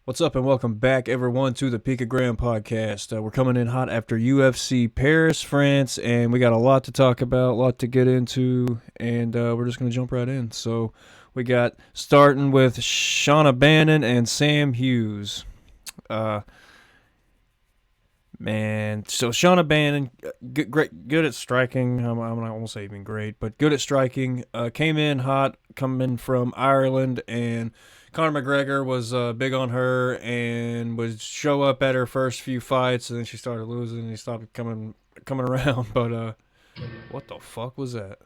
What's up, and welcome back, everyone, to the Picogram podcast. We're coming in hot after UFC Paris, France, and we got a lot to talk about, a lot to get into, and we're just going to jump right in. So we got starting with Shauna Bannon and Sam Hughes. So Shauna Bannon, good at striking. I'm not going to say even great, but good at striking. Came in hot, coming from Ireland, and Conor McGregor was big on her and would show up at her first few fights, and then she started losing, and he stopped coming around. But what the fuck was that?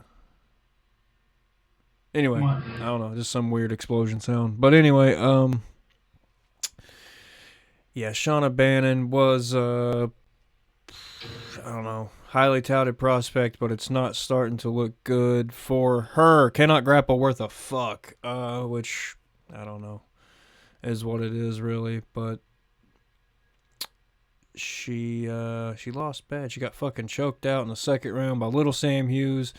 Anyway, What? I don't know, just some weird explosion sound. But anyway, yeah, Shauna Bannon was I don't know, highly touted prospect, but it's not starting to look good for her. Cannot grapple worth a fuck, which I don't know is what it is really, but she lost bad. She got fucking choked out in the second round by little Sam Hughes.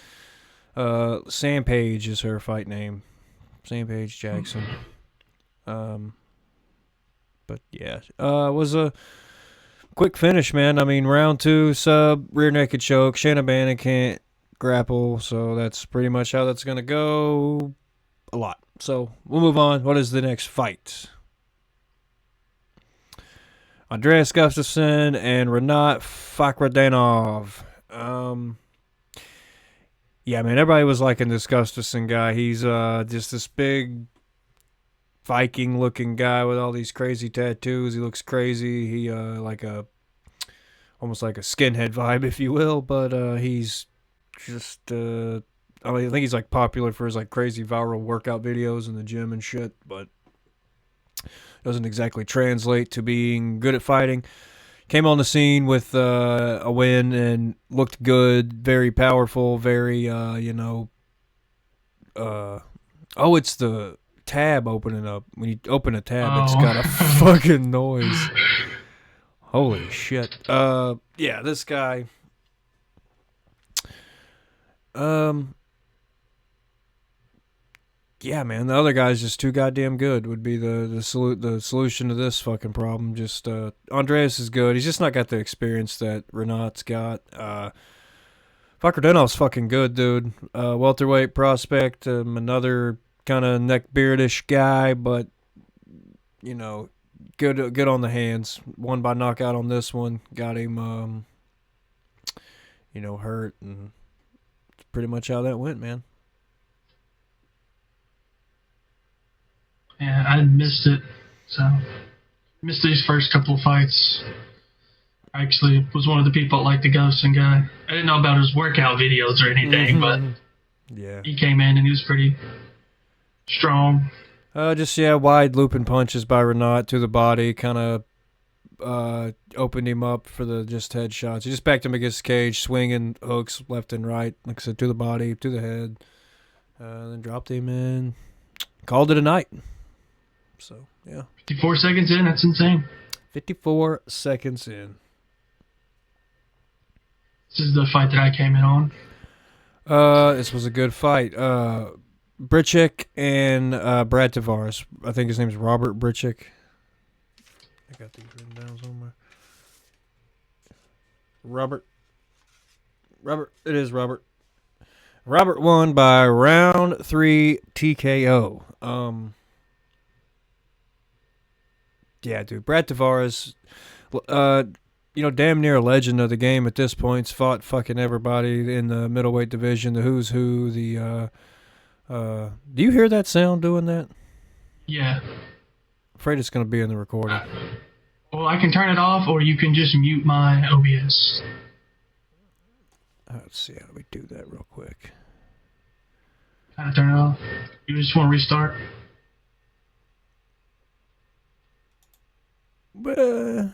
Sam Page is her fight name. Sam Page Jackson. But yeah, was a quick finish, man. I mean, round two, sub, rear naked choke. Shanna Bannon can't grapple, so that's pretty much how that's going to go. A lot. So we'll move on. What is the next fight? Andreas Gustafsson and Renat Fakhradanov. Yeah, man, everybody was liking this Gustafsson guy. He's just this big Viking-looking guy with all these crazy tattoos. He looks crazy. He almost like a skinhead vibe, if you will. But he's just I think he's like popular for his like crazy viral workout videos in the gym and shit. But doesn't exactly translate to being good at fighting. Came on the scene with a win and looked good, very powerful, very it's the tab opening up. When you open a tab, it's got a Oh. fucking noise. Holy shit. Yeah, this guy. Yeah, man, the other guy's just too goddamn good. Would be the solution to this fucking problem. Just Andreas is good. He's just not got the experience that Renat's got. Fakhradenov's fucking good, dude. Welterweight prospect. Another kind of neckbeardish guy, but you know, good on the hands. Won by knockout on this one. Got him, hurt, and that's pretty much how that went, man. Yeah, I missed it. So, missed these first couple of fights. I actually was one of the people that liked the Ghostin guy. I didn't know about his workout videos or anything, but Yeah. he came in and he was pretty strong. Wide looping punches by Renat to the body, kind of opened him up for the just headshots. He just backed him against the cage, swinging hooks left and right, like I said, to the body, to the head, then dropped him in, called it a night. So yeah, 54 seconds in, that's insane. 54 seconds in. This is the fight that I came in on. This was a good fight. Britchik and Brad Tavares. I think his name's Robert Britchik. I got these written down somewhere. Robert. It is Robert. Robert won by round 3 TKO. Yeah, dude. Brad Tavares, damn near a legend of the game at this point. He's fought fucking everybody in the middleweight division, the who's who, do you hear that sound doing that? Yeah. Afraid it's going to be in the recording. Well, I can turn it off, or you can just mute my OBS. Let's see how do we do that real quick. How to turn it off? You just want to restart? But I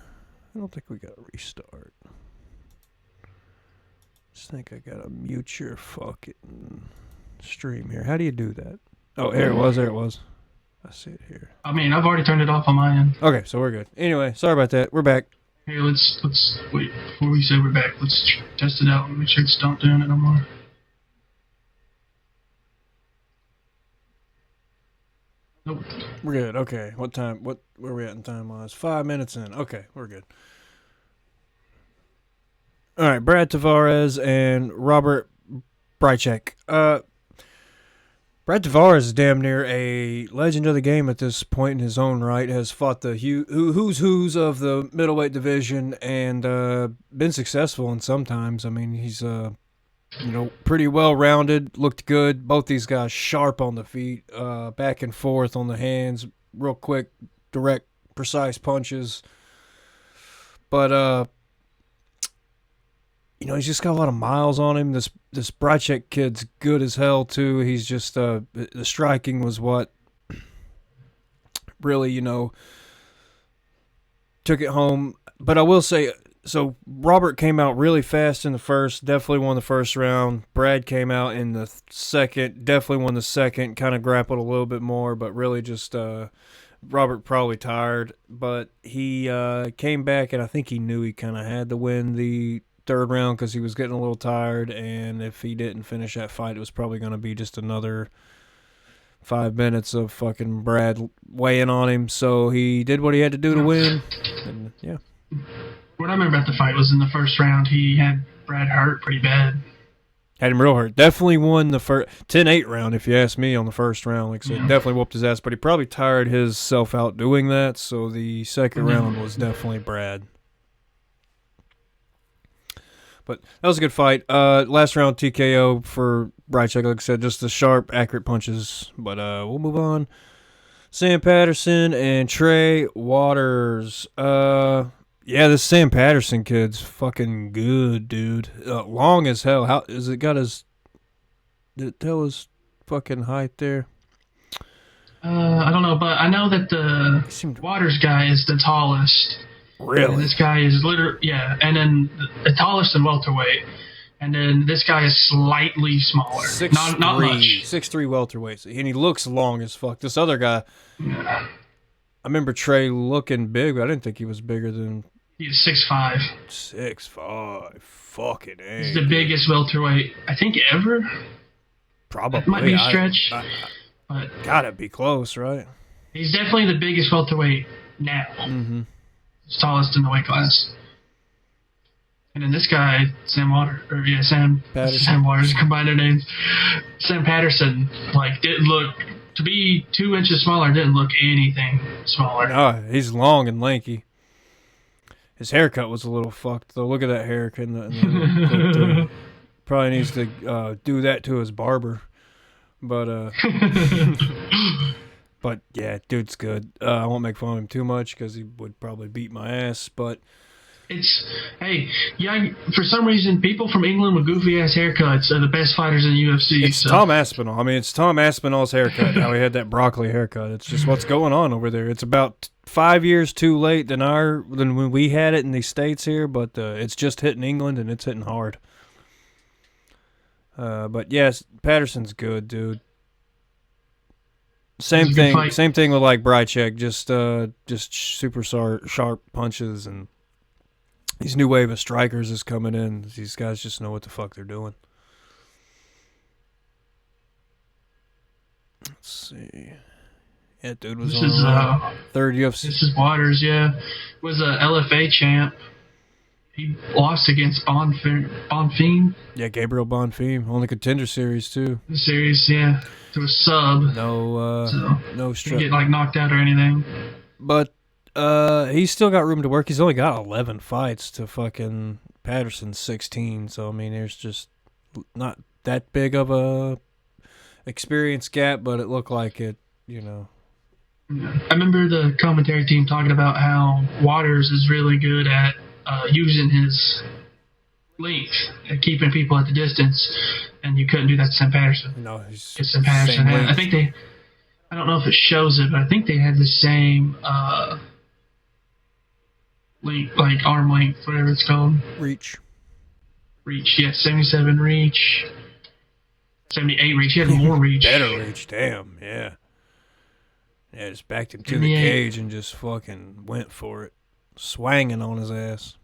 don't think we got to restart. Just think I got to mute your fucking stream here. How do you do that? Oh, there it was. I see it here. I mean, I've already turned it off on my end. Okay, so we're good. Anyway, sorry about that. We're back. Hey, let's wait before we say we're back. Let's test it out and make sure it's not doing it no more. Nope. We're good. Okay. What time? Where are we at in time wise? 5 minutes in. Okay, we're good. All right, Brad Tavares and Robert Brychek. Brad Tavares is damn near a legend of the game at this point in his own right. Has fought the who's of the middleweight division and been successful in sometimes. I mean, he's pretty well rounded. Looked good. Both these guys sharp on the feet, back and forth on the hands, real quick, direct, precise punches. But he's just got a lot of miles on him. This Brychek kid's good as hell too. He's just the striking was what really took it home. But I will say, so Robert came out really fast in the first, definitely won the first round. Brad came out in the second, definitely won the second, kind of grappled a little bit more, but really just Robert probably tired. But he came back, and I think he knew he kind of had to win the third round because he was getting a little tired, and if he didn't finish that fight, it was probably going to be just another 5 minutes of fucking Brad weighing on him. So he did what he had to do to win, and yeah. What I remember about the fight was in the first round, he had Brad hurt pretty bad. Had him real hurt. Definitely won the first 10-8 round, if you ask me, on the first round. Like I said, definitely whooped his ass, but he probably tired himself out doing that, so the second round was definitely Brad. But that was a good fight. Last round TKO for Brychek, like I said, just the sharp, accurate punches. But we'll move on. Sam Patterson and Trey Waters. Yeah, this Sam Patterson kid's fucking good, dude. Long as hell. How is it got his? Did it tell his fucking height there? I don't know, but I know that the Waters guy is the tallest. Really? And this guy is literally, yeah, and then the tallest in welterweight. And then this guy is slightly smaller. Not much. 6'3" welterweight. And he looks long as fuck. This other guy, yeah. I remember Trey looking big, but I didn't think he was bigger than... He's 6'5". 6'5". Fucking A. He's the biggest welterweight, I think, ever. Probably. It might be a stretch. But gotta be close, right? He's definitely the biggest welterweight now. Mm-hmm. He's tallest in the weight class. And then this guy, Sam Patterson. Sam Waters, combined their names. Sam Patterson, didn't look, to be 2 inches smaller, didn't look anything smaller. No, he's long and lanky. His haircut was a little fucked, though. Look at that haircut. Probably needs to do that to his barber. But, but yeah, dude's good. I won't make fun of him too much because he would probably beat my ass, but... for some reason, people from England with goofy-ass haircuts are the best fighters in the UFC. It's Tom Aspinall. I mean, it's Tom Aspinall's haircut, how he had that broccoli haircut. It's just what's going on over there. It's about 5 years too late than when we had it in the States here, but it's just hitting England, and it's hitting hard. But yes, Patterson's good, dude. Same thing with Brychek, just super sharp punches, and these new wave of strikers is coming in. These guys just know what the fuck they're doing. Let's see. Yeah, dude was on third UFC. This is Waters, yeah. Was a LFA champ. He lost against Bonfim. Yeah, Gabriel Bonfim. On the Contender Series, too. The series, yeah. To a sub. No stress. Didn't get knocked out or anything. But he's still got room to work. He's only got 11 fights to fucking Patterson's 16. So, I mean, there's just not that big of a experience gap, but it looked like it, I remember the commentary team talking about how Waters is really good at using his length and keeping people at the distance, and you couldn't do that to Sam Patterson. No, he's Sam Patterson. I think I don't know if it shows it, but I think they had the same length, like arm length, whatever it's called. Reach, yeah, 77 reach, 78 reach. He had more reach. Better reach, damn, yeah. Yeah, just backed him to the cage and just fucking went for it. Swanging on his ass.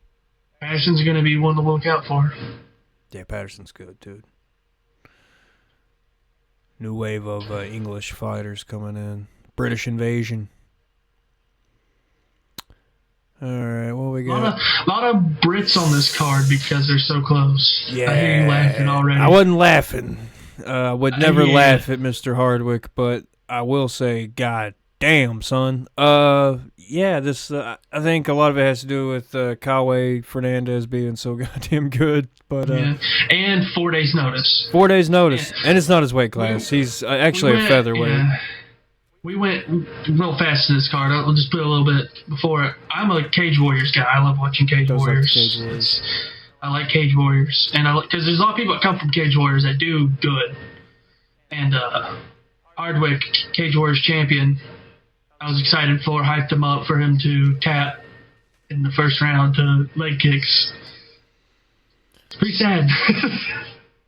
Patterson's going to be one to look out for. Yeah, Patterson's good, dude. New wave of English fighters coming in. British invasion. All right, what we got? A lot of Brits on this card because they're so close. Yeah, I hear you laughing already. I wasn't laughing. I would never laugh at Mr. Hardwick, but I will say, God damn, son. Yeah, this. I think a lot of it has to do with Kawe Fernandez being so goddamn good. But and 4 days notice. 4 days notice, and it's not his weight class. He's actually a featherweight. Yeah. We went real fast in this card. I'll just put a little bit before it. I'm a Cage Warriors guy. I love watching Cage Warriors. I like Cage Warriors, and because there's a lot of people that come from Cage Warriors that do good. And Hardwick, Cage Warriors champion, I was excited for, hyped him up for him to tap in the first round to leg kicks. It's pretty sad.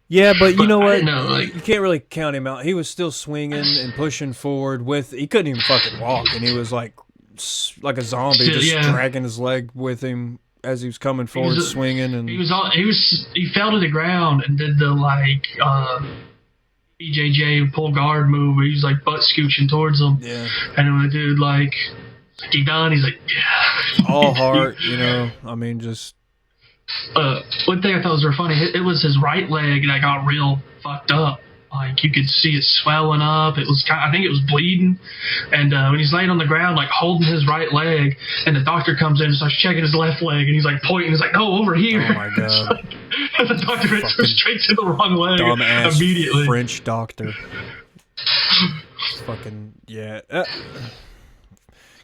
Yeah, but you know what? You can't really count him out. He was still swinging and pushing forward he couldn't even fucking walk, and he was like a zombie, dragging his leg with him as he was coming forward, swinging. And he fell to the ground and did the BJJ pull guard move where he was like butt scooching towards him. Yeah. And when the dude he done, he's like, yeah. All heart, I mean, just. One thing I thought was real funny, it was his right leg that got real fucked up. Like, you could see it swelling up. I think it was bleeding. And when he's laying on the ground, like, holding his right leg, and the doctor comes in and starts checking his left leg, and he's, like, pointing. He's like, no, over here. Oh, my God. And the doctor went straight to the wrong leg immediately. French doctor. Fucking, yeah.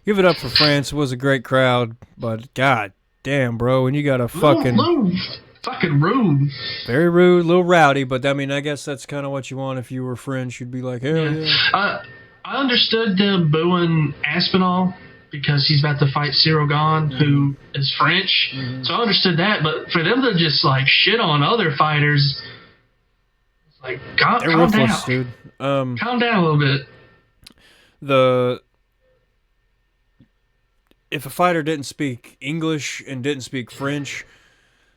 Give it up for France. It was a great crowd, but God damn, bro, when you got a fucking rude. Very rude, a little rowdy, but I mean, I guess that's kind of what you want if you were French. You'd be like, hell yeah. I understood them booing Aspinall because he's about to fight Cyril Gane, who is French. Mm-hmm. So I understood that, but for them to just like shit on other fighters, like, calm down, dude. Calm down a little bit. If a fighter didn't speak English and didn't speak French,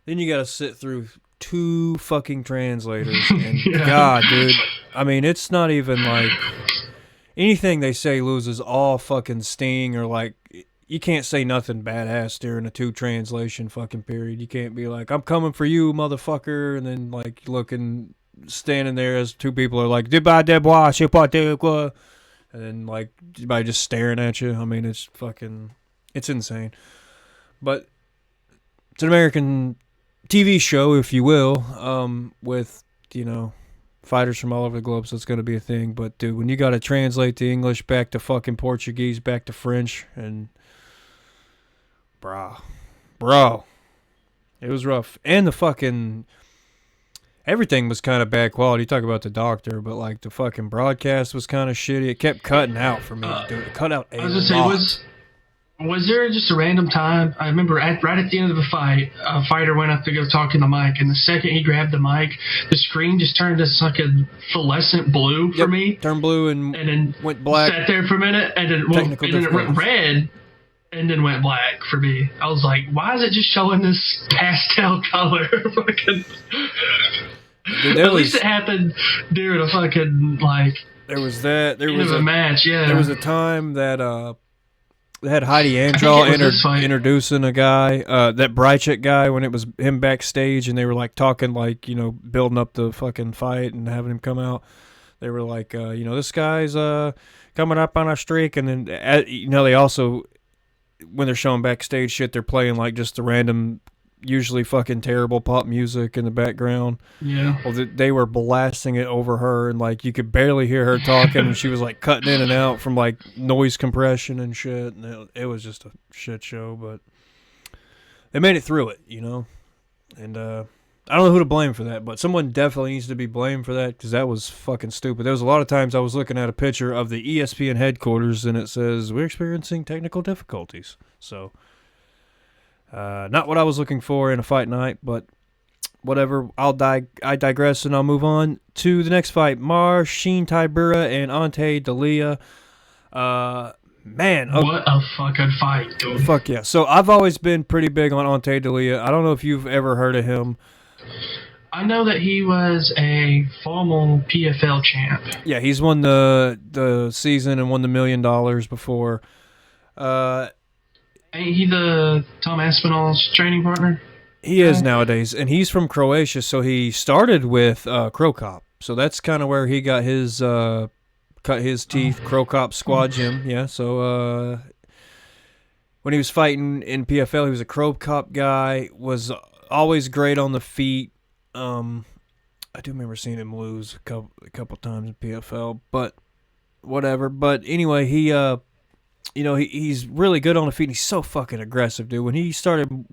then you got to sit through 2 fucking translators. And God, dude, I mean, it's not even like anything they say loses all fucking sting, or like you can't say nothing badass during a 2 translation fucking period. You can't be like, I'm coming for you, motherfucker, and then like standing there as 2 people are like, and then like everybody just staring at you. I mean, it's insane. But it's an American TV show, if you will, with, fighters from all over the globe, so it's going to be a thing. But, dude, when you got to translate the English back to fucking Portuguese, back to French, and bro, it was rough. And the fucking, everything was kind of bad quality. You talk about the doctor, but, like, the fucking broadcast was kind of shitty. It kept cutting out for me, dude. It cut out a lot. Was there just a random time? I remember right at the end of the fight, a fighter went up to go talk in the mic, and the second he grabbed the mic, the screen just turned to fucking fluorescent blue for me. Turned blue and then went black. Sat there for a minute, and then it went red, and then went black for me. I was like, why is it just showing this pastel color? At least it happened during a fucking, like... There was that. There was a match, yeah. There was a time that... They had Heidi Androl introducing a guy, that Brychik guy, when it was him backstage, and they were like talking, like, building up the fucking fight and having him come out. They were like, this guy's coming up on our streak, and then they also, when they're showing backstage shit, they're playing like just the random, usually fucking terrible pop music in the background. Yeah. Well, they were blasting it over her, and like you could barely hear her talking, and she was like cutting in and out from like noise compression and shit. And it was just a shit show, but they made it through it, And I don't know who to blame for that, but someone definitely needs to be blamed for that, because that was fucking stupid. There was a lot of times I was looking at a picture of the ESPN headquarters, and it says, we're experiencing technical difficulties. So... not what I was looking for in a fight night, but whatever. I digress, and I'll move on to the next fight. Marcin Tybura and Ante Dalia. Man. What a fucking fight, dude. Fuck yeah. So I've always been pretty big on Ante Dalia. I don't know if you've ever heard of him. I know that he was a formal PFL champ. Yeah, he's won the season and won the $1 million before. Ain't he the Tom Aspinall's training partner? He is nowadays, and he's from Croatia, so he started with Crow Cop. So that's kind of where he got his cut his teeth. Crow Cop Squad Gym, yeah. So when he was fighting in PFL, he was a Crow Cop guy. Was always great on the feet. I do remember seeing him lose a couple times in PFL, but whatever. But anyway, he he's really good on the feet. And he's so fucking aggressive, dude. When he started,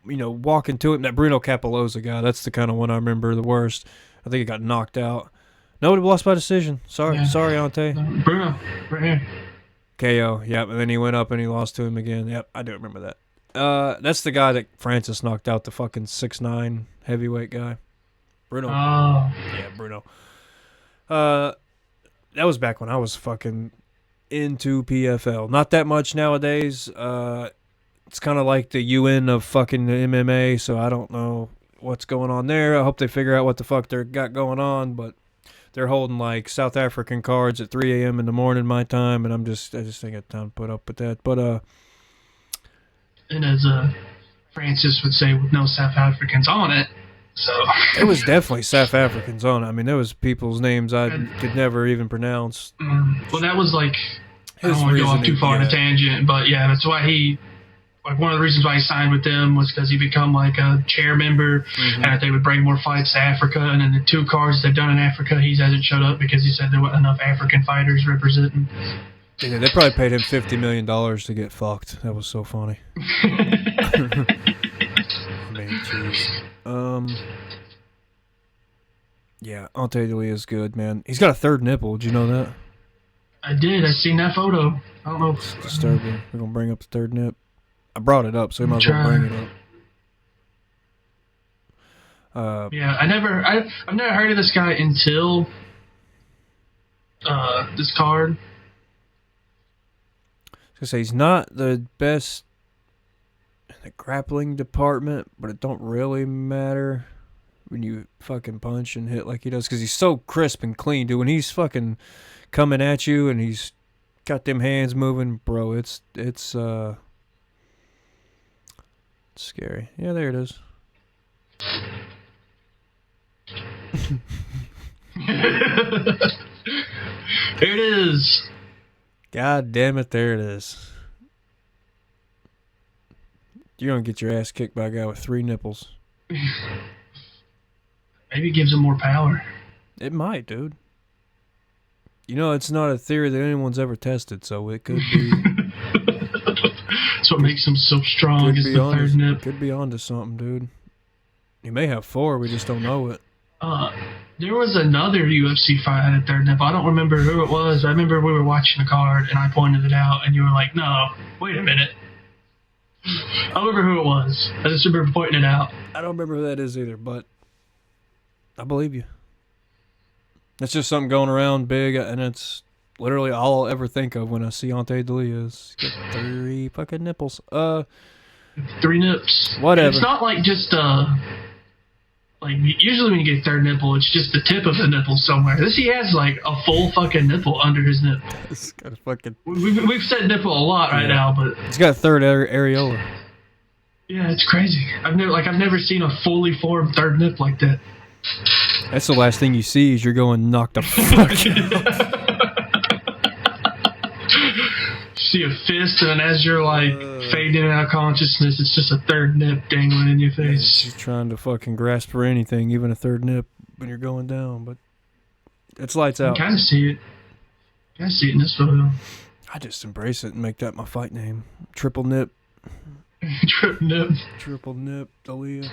walking to him, that Bruno Capoloza guy, that's the kind of one I remember the worst. I think he got knocked out. Nobody lost by decision. Sorry, Ante. Bruno, right here. KO, yep. And then he went up and he lost to him again. Yep, I do remember that. That's the guy that Francis knocked out, the fucking 6'9" heavyweight guy. Bruno. Oh. Yeah, Bruno. That was back when I was fucking into PFL. Not that much nowadays. It's kind of like the UN of fucking MMA, so I don't know what's going on there. I hope they figure out what the fuck they got going on, but they're holding like South African cards at 3 a.m. in the morning my time, and I just ain't got time to put up with that. But and as Francis would say, with no South Africans on it, so it was definitely South Africans on it. I mean, there was people's names I could never even pronounce. Well, that was like, I don't want to go off too far on a tangent, but yeah, that's why one of the reasons why he signed with them was because he become like a chair member, and that they would bring more fights to Africa. And then the 2 cards they've done in Africa, he hasn't showed up because he said there weren't enough African fighters representing. Yeah, they probably paid him $50 million to get fucked. That was so funny. I mean, jeez. Yeah, Ante Delija is good, man. He's got a 3rd nipple. Did you know that? I did. I seen that photo. I don't know. It's disturbing. We're gonna bring up the 3rd nip. I brought it up, so we might as well bring it up. Yeah, I've never heard of this guy until this card. I was gonna say he's not the best in the grappling department, but it don't really matter when you fucking punch and hit like he does, because he's so crisp and clean, dude. When he's fucking coming at you and he's got them hands moving, bro, it's scary. Yeah, there it is. Here it is. God damn it, there it is. You're gonna get your ass kicked by a guy with 3 nipples. Maybe it gives him more power. It might, dude. It's not a theory that anyone's ever tested, so it could be. That's what makes him so strong, is the 3rd nip. Could be onto something, dude. He may have 4, we just don't know it. There was another UFC fight at 3rd nip. I don't remember who it was. I remember we were watching the card, and I pointed it out, and you were like, no, wait a minute. I don't remember who it was. I just remember pointing it out. I don't remember who that is either, but I believe you. That's just something going around big, and it's literally all I'll ever think of when I see Ante Delija is he's got 3 fucking nipples. 3 nips. Whatever. And it's not like just like usually when you get 3rd nipple, it's just the tip of the nipple somewhere. This he has like a full fucking nipple under his nipple. It's got a fucking. We've said nipple a lot right now, but it's got a 3rd areola. Yeah, it's crazy. I've never seen a fully formed 3rd nip like that. That's the last thing you see is you're going knocked the fuck out. See a fist, and then as you're like fading out of consciousness, it's just a 3rd nip dangling in your face. She's trying to fucking grasp for anything, even a 3rd nip when you're going down, but it's lights out. You kind of see it. I see it in this photo. I just embrace it and make that my fight name. Triple nip. Triple nip, Delija.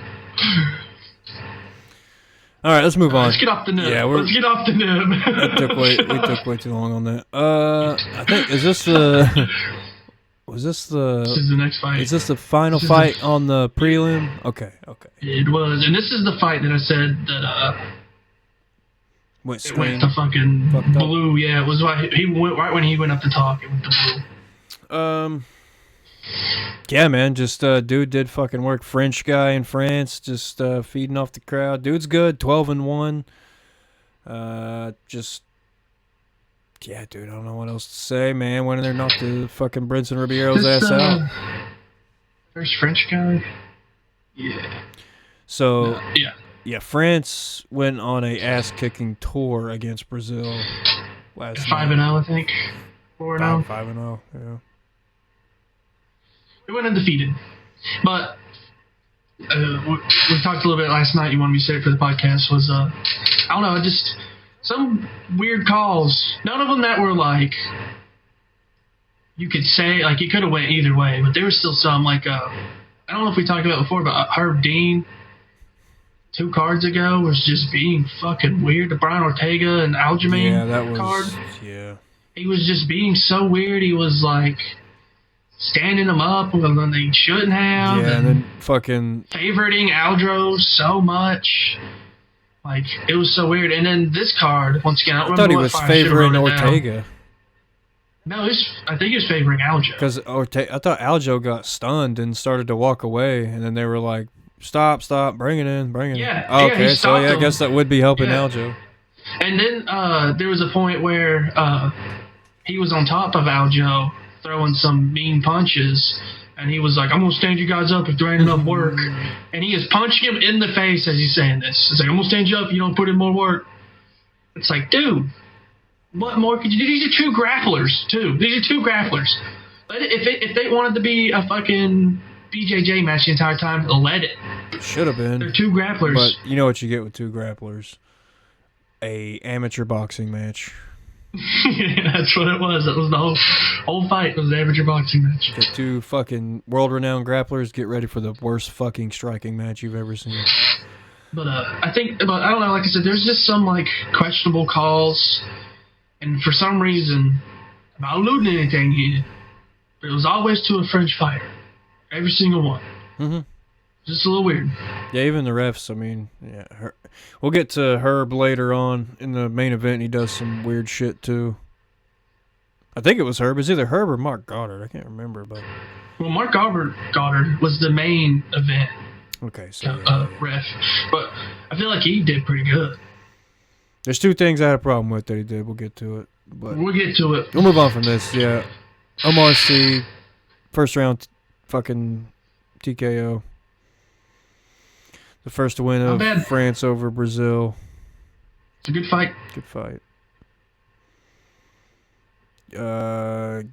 All right, let's move on. Let's get off the nip. Yeah, let's get off the nip. We took way too long on that. I think is this the Was this the? This is the next fight. Is this the final fight on the prelim? Okay. It was, and this is the fight that I said that went the fucking blue. Yeah, it was right. He went right when he went up to talk. It went to blue. Yeah, man, just dude did fucking work. French guy in France, just feeding off the crowd. Dude's good, 12-1. Just yeah, dude. I don't know what else to say, man. When they knocked the fucking Brinson Ribeiro's ass out. First French guy. Yeah. So yeah, France went on a ass kicking tour against Brazil last 5-0, I think. 4-0. 5-0. Yeah. They went undefeated, but we talked a little bit last night. You wanted me to say it for the podcast. Was I don't know, just some weird calls. None of them that were like you could say like it could have went either way, but there was still some like I don't know if we talked about it before, but Herb Dean 2 cards ago was just being fucking weird. The Brian Ortega and Aljamain card. Yeah. He was just being so weird. He was like standing them up when they shouldn't have. Yeah, and then fucking favoriting Aldro so much. Like, it was so weird. And then this card, once again, I don't remember thought he was favoring Ortega. No, I think he was favoring Aljo. Because I thought Aljo got stunned and started to walk away, and then they were like, stop, bring it in. Yeah. Oh, okay, so yeah, I guess that would be helping Aljo. And then there was a point where he was on top of Aljo, throwing some mean punches, and he was like, I'm going to stand you guys up if there ain't enough work. And he is punching him in the face as he's saying this. It's like, I'm going to stand you up if you don't put in more work. It's like, dude, what more could you do? These are 2 grapplers, too. These are 2 grapplers. If they wanted to be a fucking BJJ match the entire time, let it. Should have been. They're 2 grapplers. But you know what you get with 2 grapplers? A amateur boxing match. Yeah, that's what it was. That was the whole fight. Was the amateur boxing match. Get 2 fucking world-renowned grapplers. Get ready for the worst fucking striking match you've ever seen. But I don't know. Like I said, there's just some like questionable calls, and for some reason, I'm not alluding to anything here, but it was always to a French fighter. Every single one. Mm-hmm. Just a little weird. Yeah, even the refs. I mean, yeah. We'll get to Herb later on in the main event. He does some weird shit too. I think it was Herb. It's either Herb or Mark Goddard. I can't remember, but well, Mark Goddard was the main event. Okay, so ref, but I feel like he did pretty good. There's 2 things I had a problem with that he did. We'll get to it, but we'll get to it. We'll move on from this. Yeah, OMRC, first round, fucking TKO. The first win of France over Brazil. It's a good fight. Good fight.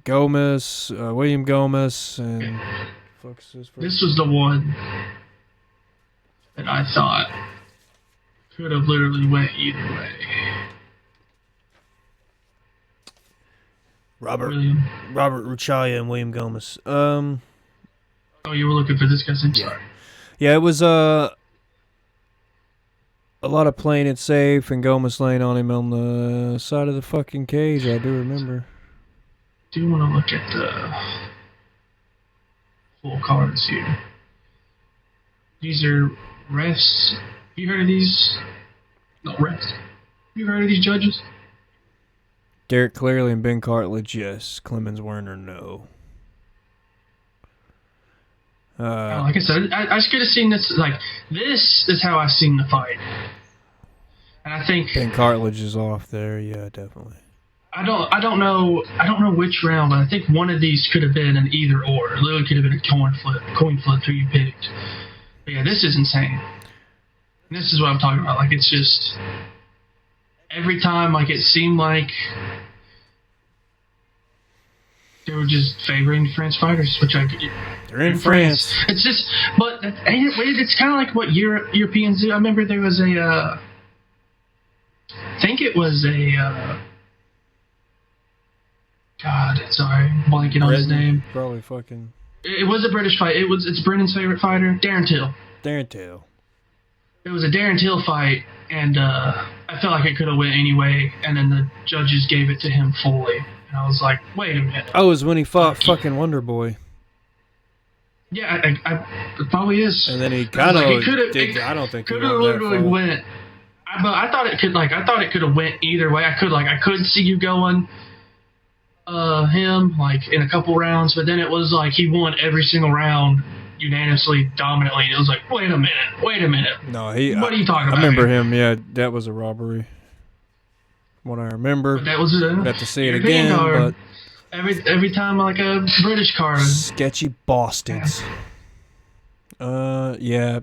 Gomez, William Gomez, and this was the one that I thought could have literally went either way. Robert Ruchalia and William Gomez. Oh, you were looking for this guy? Sorry. Yeah, it was a lot of playing it safe and Gomez laying on him on the side of the fucking cage. I do remember. Do you want to look at the full cards here? These are refs. You heard of these? No, refs. You heard of these judges? Derek Clearly and Ben Cartledge, yes. Clemens Werner, no. Like I said, I just could have seen this. Like, this is how I seen the fight. And I think Ben Cartledge is off there. Yeah, definitely. I don't know which round, but I think one of these could have been an either or. It literally could have been a coin flip who you picked. But yeah, this is insane. And this is what I'm talking about. Like, it's just every time, like, it seemed like they were just favoring France fighters, which they're in France. It's just, but it's kind of like what Europeans do. I remember there was I think it was God, sorry, I'm blanking on his name. Probably fucking. It was a British fight. It's Brendan's favorite fighter, Darren Till. It was a Darren Till fight, and I felt like it could have went anyway, and then the judges gave it to him fully. And I was like, wait a minute. Oh, it was when he fought fucking Wonder Boy. Yeah, it probably is. And then he kind of did. I don't think he literally went. But I thought it could have went either way. I could see you going him like in a couple rounds, but then it was like he won every single round unanimously, dominantly. And it was like, wait a minute. No, what are you talking about? I remember here? him. Yeah, that was a robbery. What I remember. But that was got to see it European again, card. but every time like a British card. Sketchy bastards. Yeah.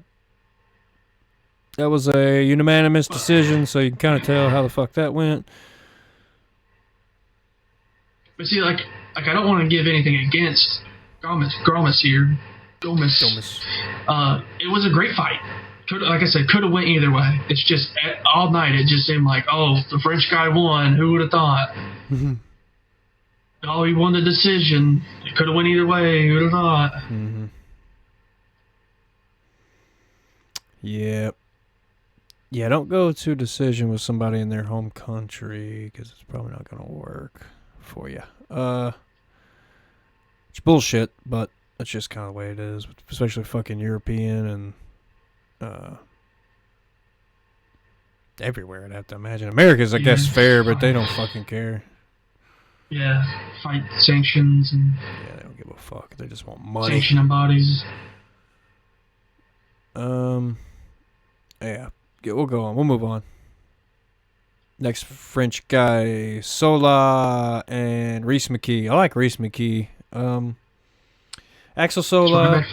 That was a unanimous decision, so you can kind of tell how the fuck that went. But see, like I don't want to give anything against Gomez here. Gomez. It was a great fight. Like I said, could have went either way. It's just all night it just seemed like, oh, the French guy won. Who would have thought? Oh, he won the decision. It could have went either way. Who would have thought? Yep. Yeah, don't go to a decision with somebody in their home country because it's probably not going to work for you. It's bullshit, but that's just kind of the way it is, especially fucking European and everywhere, I'd have to imagine. America's, I guess, fair, but they don't fucking care. Yeah, fight sanctions and... Yeah, they don't give a fuck. They just want money. Sanctioning bodies. Yeah, we'll go on. We'll move on. Next French guy, Sola and Reese McKee. I like Reese McKee. Axel Sola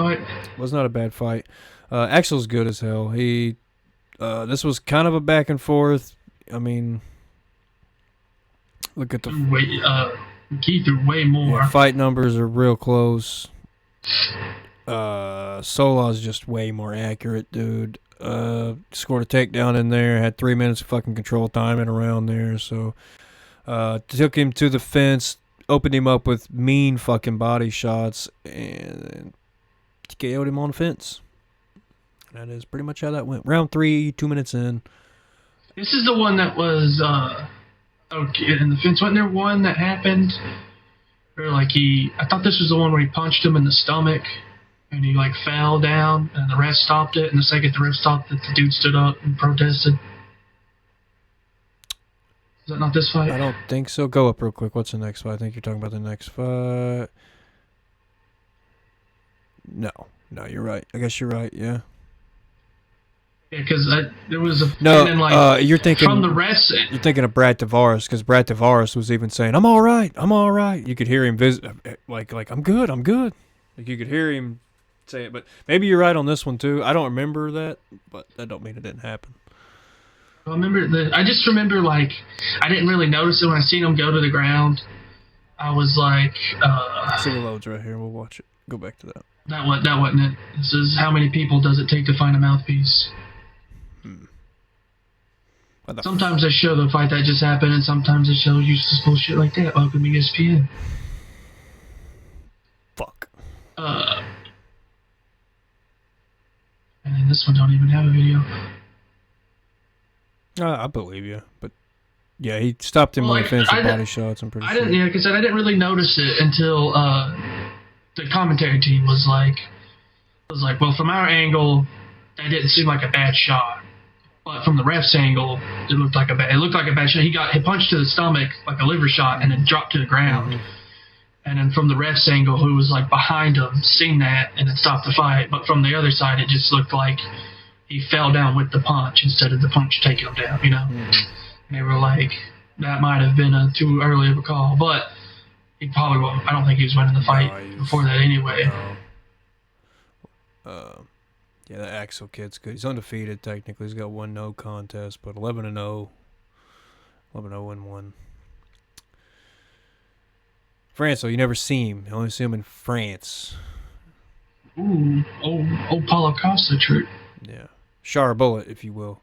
was not a bad fight. Axel's good as hell. This was kind of a back and forth. I mean, look at the McKee threw way more. Yeah, fight numbers are real close. Sola's just way more accurate, dude. Scored a takedown in there, had 3 minutes of fucking control time and around there, so took him to the fence, opened him up with mean fucking body shots, and KO'd him on the fence. That is pretty much how that went. Round 3, 2 minutes in. This is the one that was okay in the fence. Wasn't there one that happened where like I thought this was the one where he punched him in the stomach and he like fell down and the ref stopped it, and the second the ref stopped it, the dude stood up and protested. Is that not this fight? I don't think so. Go up real quick. What's the next fight? I think you're talking about the next fight. No, you're right. I guess you're right, yeah. Yeah, because there was a... No, then, like, you're thinking... From the refs... You're thinking of Brad Tavares, because Brad Tavares was even saying, I'm all right. You could hear him like, I'm good. Like, you could hear him say it, but maybe you're right on this one, too. I don't remember that, but that don't mean it didn't happen. I just remember, like, I didn't really notice it when I seen him go to the ground. I was like... Single loads right here. We'll watch it. Go back to that. That wasn't it. This is how many people does it take to find a mouthpiece? Sometimes they show the fight that just happened, and sometimes they show useless bullshit like that. Welcome to ESPN. Fuck. And then this one don't even have a video. I believe you, but yeah, he stopped him on the fence with body shots. I'm pretty sure. Yeah, because I didn't really notice it until the commentary team was like, well, from our angle, that didn't seem like a bad shot. But from the ref's angle, it looked like a bad shot. He punched to the stomach like a liver shot and then dropped to the ground. And then from the ref's angle, who was like behind him, seen that and then stopped the fight. But from the other side, it just looked like he fell down with the punch instead of the punch taking him down, you know? And they were like, that might have been too early of a call. But he probably won't. I don't think he was winning the fight before that anyway. Yeah, that Axel kid's good. He's undefeated technically. He's got one no contest, but 11-0. 11-0-1. France, though, you never see him. You only see him in France. Ooh, old Paulo Costa trick. Yeah. Char bullet, if you will.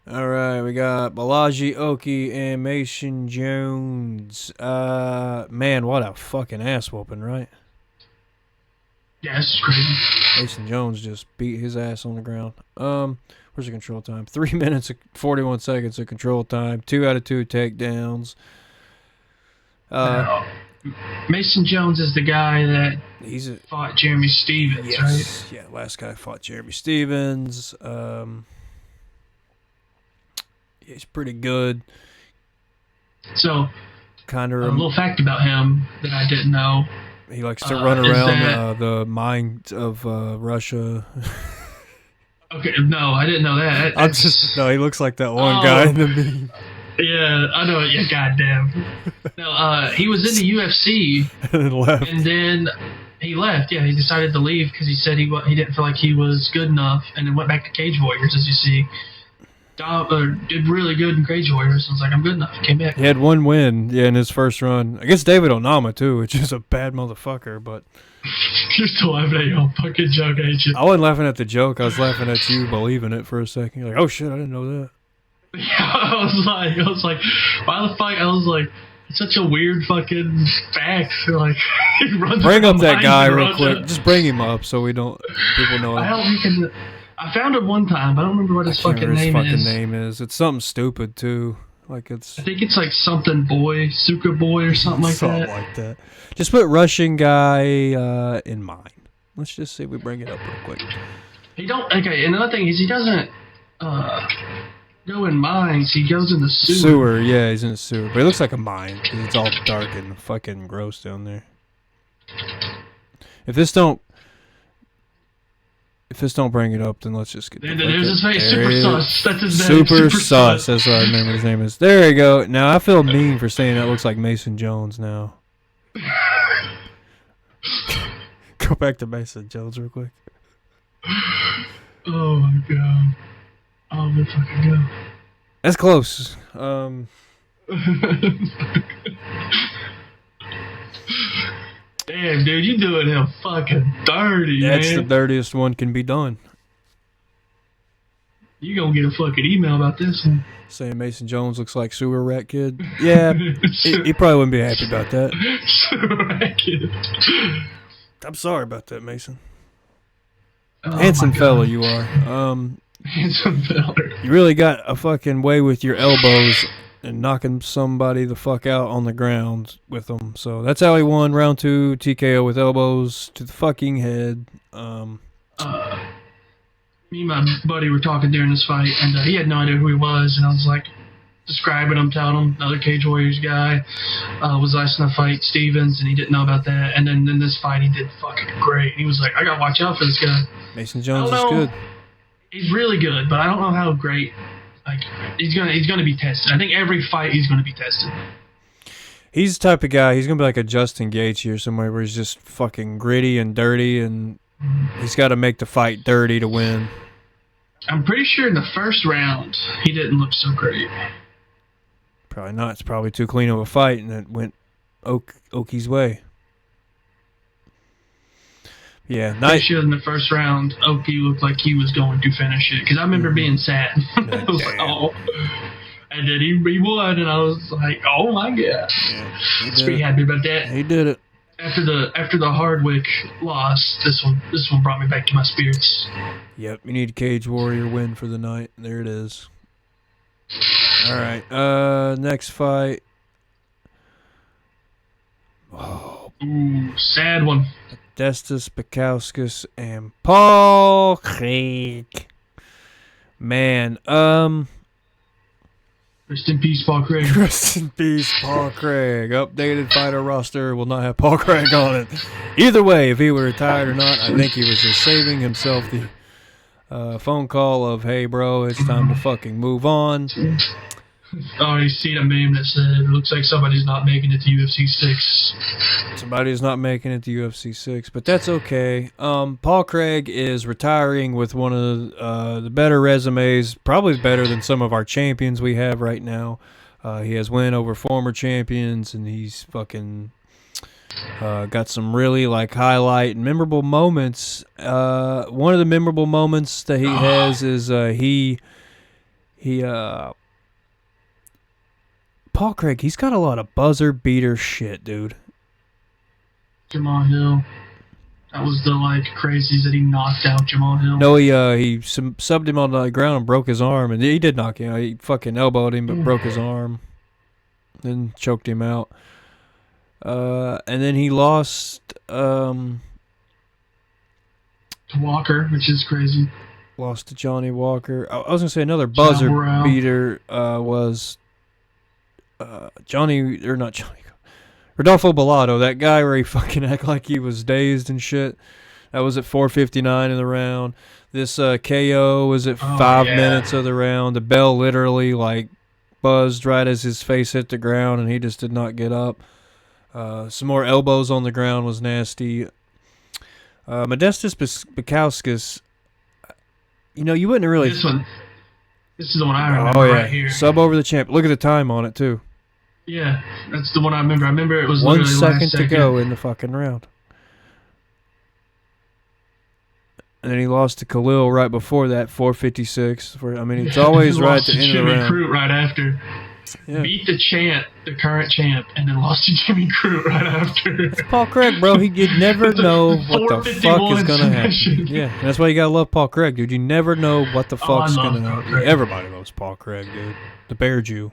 All right, we got Balaji Oki and Mason Jones. Man, what a fucking ass whooping, right? Yeah, this is crazy. Mason Jones just beat his ass on the ground. Where's the control time? 3 minutes and 41 seconds of control time. 2 out of 2 takedowns. Mason Jones is the guy that fought Jeremy Stevens, right? Yeah, last guy fought Jeremy Stevens. He's pretty good. So, kind a of. little fact about him that I didn't know. He likes to run around the mines of Russia. Okay, no, I didn't know that. No, he looks like that one guy in the meme. Yeah, I know it. Yeah, goddamn. No, he was in the UFC and left. And then he left. Yeah, he decided to leave because he said he didn't feel like he was good enough, and then went back to Cage Warriors, as you see. Did really good in Cage Warriors. I was like, I'm good enough. Came back. He had one win, in his first run against David Onama too, which is a bad motherfucker. But you're still laughing at your fucking joke, ain't you? I wasn't laughing at the joke. I was laughing at you believing it for a second. You're like, oh shit, I didn't know that. Yeah, I was like, why the fuck? I was like, it's such a weird fucking fact. Like, he runs. Bring up that guy real quick. Just bring him up so people know. I found him one time. I don't remember what his fucking name is. It's something stupid too. I think it's like something boy, Suka boy, or something like that. Something like that. Just put Russian guy in mine. Let's just see if we bring it up real quick. Okay, and another thing is he doesn't go in mines. He goes in the sewer. Sewer, yeah, he's in the sewer. But it looks like a mine because it's all dark and fucking gross down there. If this don't bring it up, then let's just get. There's his face, Super Sus. That's his name. Super Sus. That's what I remember his name is. There you go. Now I feel mean for saying that looks like Mason Jones now. Go back to Mason Jones real quick. Oh my god. Oh, let's fucking go. That's close. Damn, dude, you doing him fucking dirty, That's the dirtiest one can be done. You gonna get a fucking email about this one. Saying Mason Jones looks like Sewer Rat Kid. Yeah, he probably wouldn't be happy about that. Sewer Rat Kid. I'm sorry about that, Mason. Handsome fella you are. Handsome fella. You really got a fucking way with your elbows and knocking somebody the fuck out on the ground with them. So that's how he won round 2 TKO with elbows to the fucking head. Me and my buddy were talking during this fight, and he had no idea who he was, and I was like describing him, telling him another Cage Warriors guy was last in the fight, Stevens, and he didn't know about that. And then in this fight, he did fucking great. He was like, I gotta watch out for this guy. Mason Jones is good. He's really good, but I don't know how great. Like he's gonna be tested. I think every fight he's gonna be tested. He's the type of guy. He's gonna be like a Justin Gaethje here somewhere where he's just fucking gritty and dirty, and he's got to make the fight dirty to win. I'm pretty sure in the first round he didn't look so great. Probably not. It's probably too clean of a fight, and it went Oki's way. Yeah, pretty sure in the first round, Oki looked like he was going to finish it. Because I remember being sad. I was like, oh. And then he won, and I was like, oh my god. Yeah, I was pretty happy about that. He did it. After the Hardwick loss, this one brought me back to my spirits. Yep, you need a Cage Warrior win for the night. There it is. All right, next fight. Oh, ooh, sad one. Destus Bakauskas and Paul Craig. Man, rest in peace, Paul Craig. Rest in peace, Paul Craig. Updated fighter roster will not have Paul Craig on it. Either way, if he were retired or not, I think he was just saving himself the phone call of, hey, bro, it's time to fucking move on. Oh, you seen a meme that said, it looks like somebody's not making it to UFC 6. Somebody's not making it to UFC 6, but that's okay. Paul Craig is retiring with one of the better resumes, probably better than some of our champions we have right now. He has win over former champions, and he's fucking got some really highlight and memorable moments. One of the memorable moments that he has is Paul Craig, he's got a lot of buzzer beater shit, dude. Jamal Hill. That was the crazies that he knocked out Jamal Hill. No, he subbed him on the ground and broke his arm, and he did knock him. He fucking elbowed him, but broke his arm, then choked him out. And then he lost to Walker, which is crazy. Lost to Johnny Walker. I was gonna say another buzzer beater was Rodolfo Bellato, that guy where he fucking act like he was dazed and shit. That was at 4:59 in the round. This KO was at 5 minutes of the round. The bell literally like buzzed right as his face hit the ground, and he just did not get up. Some more elbows on the ground was nasty. Modestas Bukauskas, you wouldn't really. This is the one I remember right here. Sub over the champ. Look at the time on it too. Yeah, that's the one I remember. I remember it was 1 second to go in the fucking round. And then he lost to Khalil right before that, 4:56. It's always right at the end of the round. Jimmy Crute right after. Yeah. Beat the champ, the current champ, and then lost to Jimmy Crute right after. It's Paul Craig, bro. You'd never know what the fuck is going to happen. Yeah, and that's why you got to love Paul Craig, dude. You never know what the fuck's going to happen. Everybody loves Paul Craig, dude. The Bear Jew.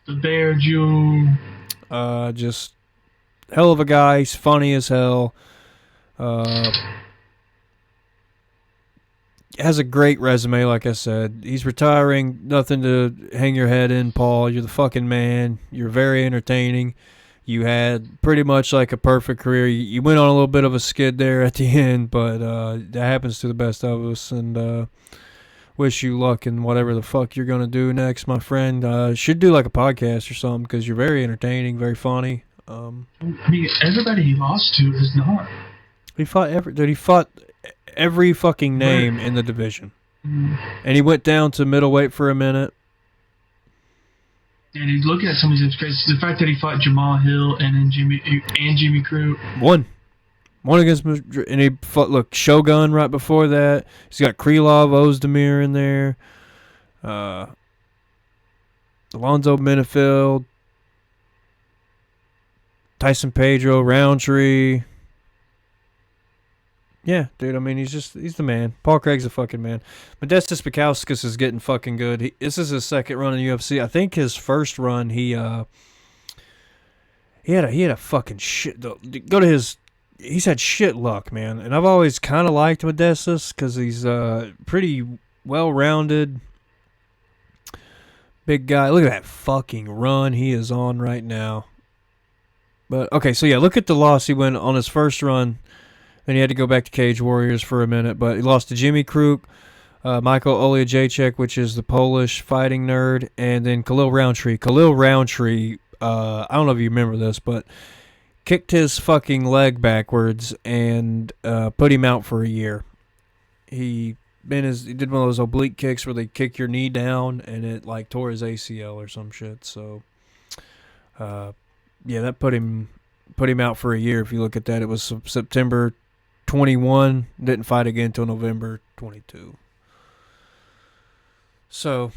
The Bear Jew. Just hell of a guy. He's funny as hell. Has a great resume, like I said. He's retiring. Nothing to hang your head in, Paul. You're the fucking man. You're very entertaining. You had pretty much like a perfect career. You went on a little bit of a skid there at the end, but that happens to the best of us. And wish you luck in whatever the fuck you're going to do next, my friend. Should do like a podcast or something because you're very entertaining, very funny. Everybody he lost to is not. He fought every fucking name in the division. And he went down to middleweight for a minute. And he's looking at some of these crazy. The fact that he fought Jamal Hill and then Jimmy Crute. One against, and he fought, Shogun right before that. He's got Krylov, Ozdemir in there. Alonzo Minifield. Tyson Pedro, Roundtree. Yeah, dude, he's the man. Paul Craig's a fucking man. Modestas Bukauskas is getting fucking good. This is his second run in UFC. I think his first run, he had a fucking shit. Go to he's had shit luck, man. And I've always kind of liked Modestas because he's pretty well-rounded. Big guy. Look at that fucking run he is on right now. But, okay, so yeah, look at the loss he went on his first run. Then he had to go back to Cage Warriors for a minute, but he lost to Jimmy Crute, Michael Oleksiejczuk, which is the Polish fighting nerd, and then Khalil Roundtree. Khalil Roundtree, I don't know if you remember this, but kicked his fucking leg backwards and put him out for a year. He did one of those oblique kicks where they kick your knee down, and it tore his ACL or some shit. So, yeah, that put him out for a year. If you look at that, it was September 21, didn't fight again until November 22. So,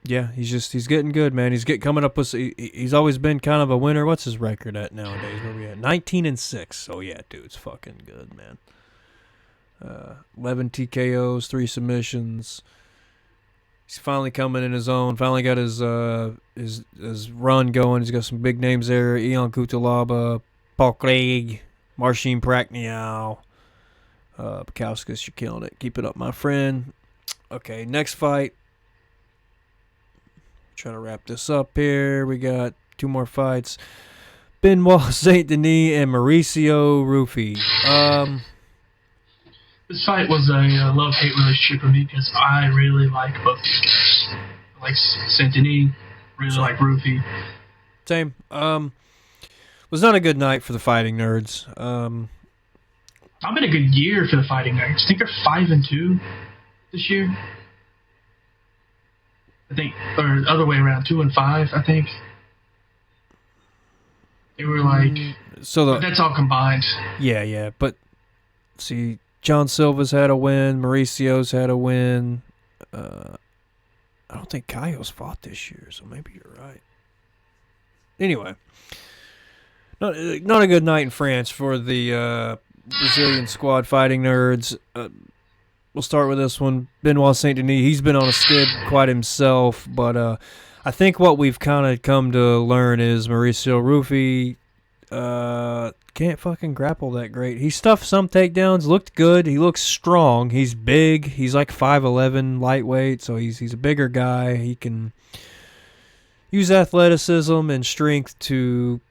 yeah, he's getting good, man. Coming up with, he's always been kind of a winner. What's his record at nowadays? Where we at? 19-6. So yeah, dude's fucking good, man. 11 TKOs, 3 submissions. He's finally coming in his own. Finally got his run going. He's got some big names there. Ion Cutelaba, Paul Craig, Marcin Prachniow. Bukauskas, you're killing it. Keep it up, my friend. Okay, next fight. Try to wrap this up here. We got 2 more fights. Benoit Saint Denis and Mauricio Rufy. This fight was a love-hate relationship for me because I really like both these guys. I like Saint Denis, really like Rufy. Same. Was not a good night for the fighting nerds. Not been a good year for the fighting nerds. I think they're 5-2 this year. I think, or the other way around, 2-5. I think they were but that's all combined. Yeah. But see, John Silva's had a win. Mauricio's had a win. I don't think Caio's fought this year, so maybe you're right. Anyway, not a good night in France for the Brazilian squad fighting nerds. We'll start with this one. Benoit Saint Denis, he's been on a skid quite himself, but I think what we've kind of come to learn is Mauricio Rufy can't fucking grapple that great. He stuffed some takedowns, looked good. He looks strong. He's big. He's like 5'11", lightweight, so he's a bigger guy. He can use athleticism and strength to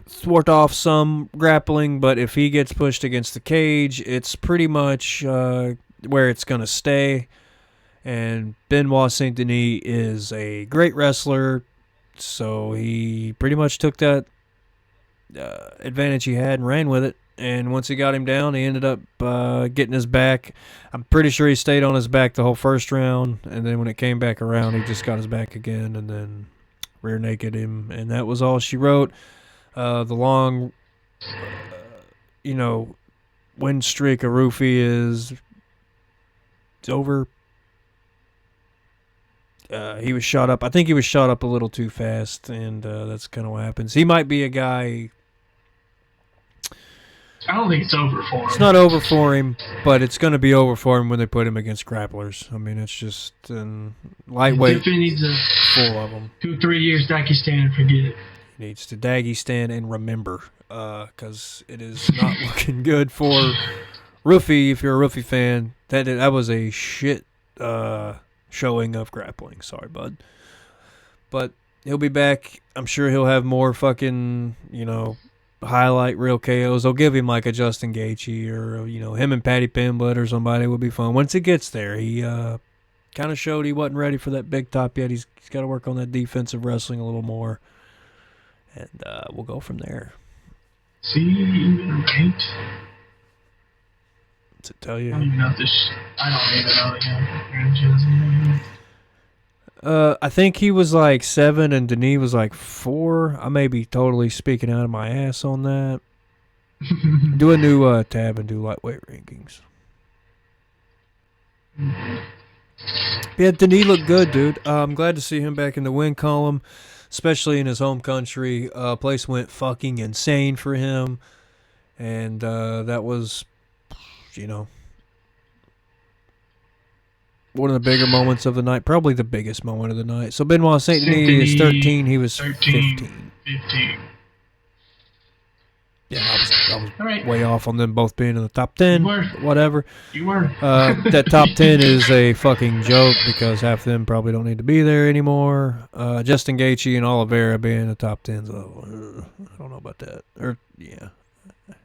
thwart off some grappling, but if he gets pushed against the cage, it's pretty much where it's going to stay. And Benoit Saint Denis is a great wrestler, so he pretty much took that advantage he had and ran with it. And once he got him down, he ended up getting his back. I'm pretty sure he stayed on his back the whole first round, and then when it came back around, he just got his back again and then rear naked him, and that was all she wrote. The long, win streak of Roofy is over. He was shot up. I think he was shot up a little too fast, and that's kind of what happens. He might be a guy. I don't think it's over for him. It's not over for him, but it's going to be over for him when they put him against grapplers. I mean, it's just lightweight. If he needs full of them. 2-3 years, Dagestan, and forget it. He needs to Dagestan and remember, because it is not looking good for Roofy. If you're a Roofy fan, that was a shit showing of grappling. Sorry, bud. But he'll be back. I'm sure he'll have more fucking, highlight real KOs. They'll give him like a Justin Gaethje or, him and Patty Pimblett or somebody would be fun. Once he gets there, he kind of showed he wasn't ready for that big top yet. He's got to work on that defensive wrestling a little more. And we'll go from there. See, even ranked? To tell you. I don't even know this. I don't even know. I think he was like 7 and Denis was like 4. I may be totally speaking out of my ass on that. Do a new tab and do lightweight rankings. Yeah, Denis looked good, dude. I'm glad to see him back in the win column, especially in his home country. Place went fucking insane for him, and that was, one of the bigger moments of the night, probably the biggest moment of the night. So Benoit Saint Denis is 13. He was 15. Yeah, I was right. Way off on them both being in the top 10. Whatever. You were. That top 10 is a fucking joke because half of them probably don't need to be there anymore. Justin Gaethje and Oliveira being in the top 10. So, I don't know about that. Yeah,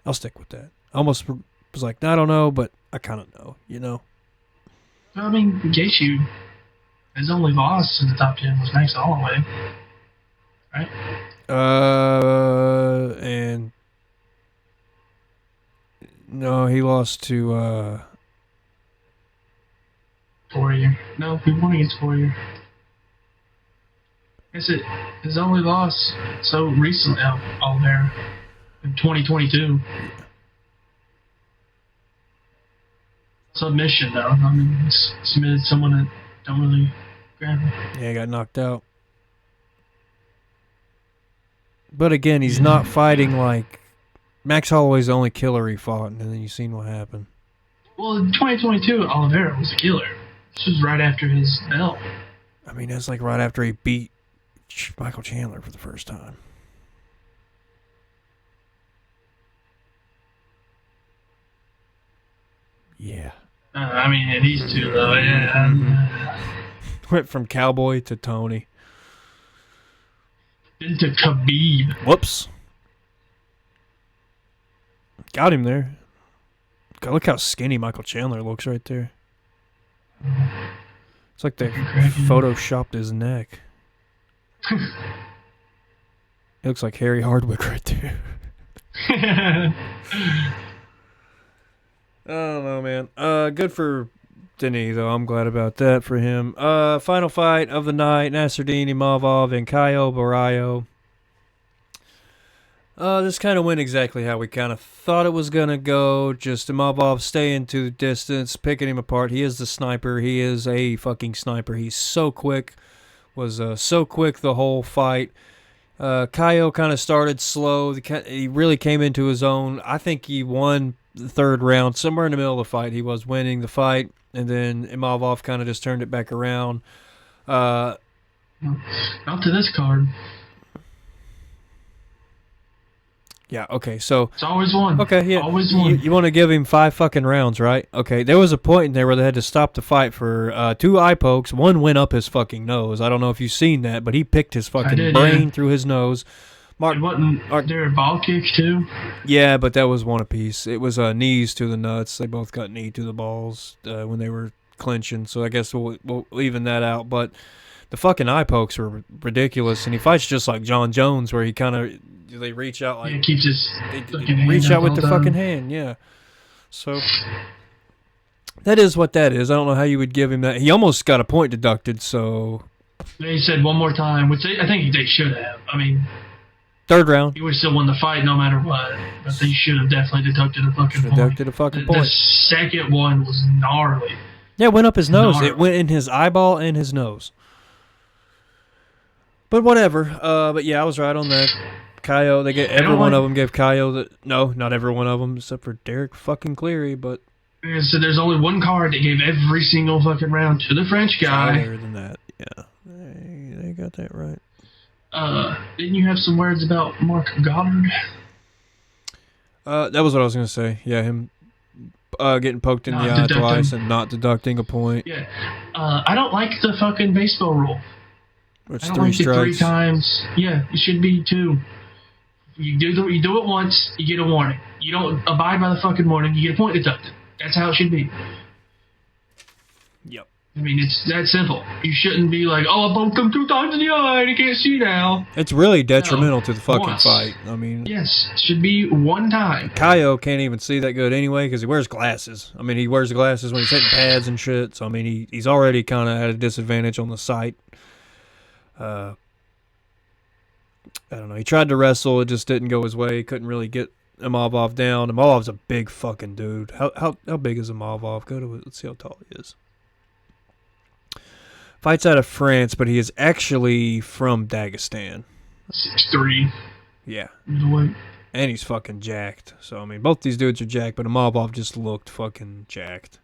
I'll stick with that. I almost was like, I don't know, but I kind of know, I mean, Gaethje, his only loss in the top 10 was Max Holloway, right? And no, he lost to Poirier. No, he won against Poirier. Is it his only loss so recently? Oliveira in 2022. Submission, though. I mean, he submitted someone that don't really grab him. Yeah, he got knocked out. But again, he's not fighting like Max Holloway's the only killer he fought, and then you seen what happened. Well, in 2022, Oliveira was a killer. This was right after his belt. I mean, that's like right after he beat Michael Chandler for the first time. Yeah. I mean, these two, though, yeah. Went from Cowboy to Tony. Into Khabib. Whoops. Got him there. God, look how skinny Michael Chandler looks right there. It's like they photoshopped his neck. It looks like Harry Hardwick right there. I don't know, man. Good for Denis, though. I'm glad about that for him. Final fight of the night, Nasruddin Imavov and Caio Borralho. This kind of went exactly how we kind of thought it was going to go. Just Imavov staying to the distance, picking him apart. He is the sniper. He is a fucking sniper. He's so quick. Was so quick the whole fight. Caio kind of started slow. He really came into his own. I think he won the third round. Somewhere in the middle of the fight, he was winning the fight. And then Imavov kind of just turned it back around. Not to this card. Yeah, okay, so... It's always one. Okay, yeah. Always one. You want to give him 5 fucking rounds, right? Okay, there was a point in there where they had to stop the fight for 2 eye pokes. One went up his fucking nose. I don't know if you've seen that, but he picked his fucking brain through his nose. Wasn't there a ball kick, too? Yeah, but that was one apiece. It was knees to the nuts. They both got knee to the balls when they were clinching, so I guess we'll even that out, but... The fucking eye pokes were ridiculous, and he fights just like John Jones, where he kind of they reach out like keeps his they reach out with their fucking hand, yeah. So that is what that is. I don't know how you would give him that. He almost got a point deducted, so they said one more time, which I think they should have. I mean, 3rd round. He would still won the fight no matter what, but they should have definitely deducted a fucking point. Deducted a fucking point. The second one was gnarly. Yeah, it went up his nose. It went in his eyeball and his nose. But whatever. But yeah, I was right on that. Kaio, every one of them gave Kaio no, not every one of them except for Derek fucking Cleary, but so there's only one card that gave every single fucking round to the French guy. Higher than that, yeah. They got that right. Didn't you have some words about Mark Goddard? That was what I was gonna say. Yeah, him getting poked in the eye twice and not deducting a point. Yeah. I don't like the fucking baseball rule. It's I don't 3 like strikes. it 3 times. Yeah, it should be 2. You do it once, you get a warning. You don't abide by the fucking warning, you get a point deducted. That's how it should be. Yep. I mean, it's that simple. You shouldn't be like, oh, I bumped him 2 times in the eye and he can't see now. It's really detrimental to the fucking fight. I mean, yes, it should be 1 time. Kaio can't even see that good anyway because he wears glasses. I mean, he wears glasses when he's hitting pads and shit. So I mean, he's already kind of at a disadvantage on the sight. I don't know. He tried to wrestle. It just didn't go his way. He couldn't really get Imavov down. Imavov's a big fucking dude. How big is Imavov? Let's see how tall he is. Fights out of France, but he is actually from Dagestan. 6'3". Yeah. And he's fucking jacked. So, I mean, both these dudes are jacked, but Imavov just looked fucking jacked.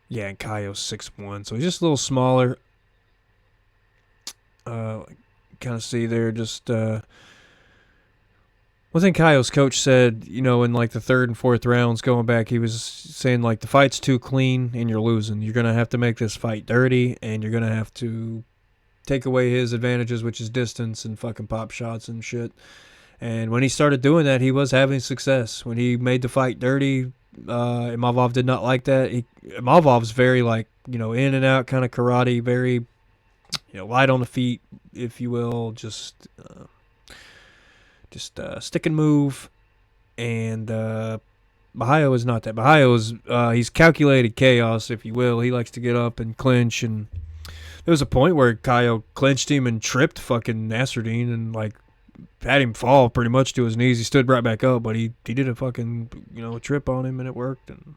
Yeah, and Kaio's 6'1", so he's just a little smaller. Kind of see there, just one thing Kaio's coach said, you know, in like the 3rd and 4th rounds going back, he was saying like the fight's too clean and you're losing. You're gonna have to make this fight dirty, and you're gonna have to take away his advantages, which is distance and fucking pop shots and shit. And when he started doing that, he was having success. When he made the fight dirty, Imavov did not like that. Imavov's very like, you know, in and out kind of karate, very, you know, light on the feet, if you will, just stick and move. And Bahio is not that. Bahio is he's calculated chaos, if you will. He likes to get up and clinch, and there was a point where Kaio clinched him and tripped fucking Nasruddin and like had him fall pretty much to his knees. He stood right back up, but he did a fucking, you know, trip on him, and it worked, and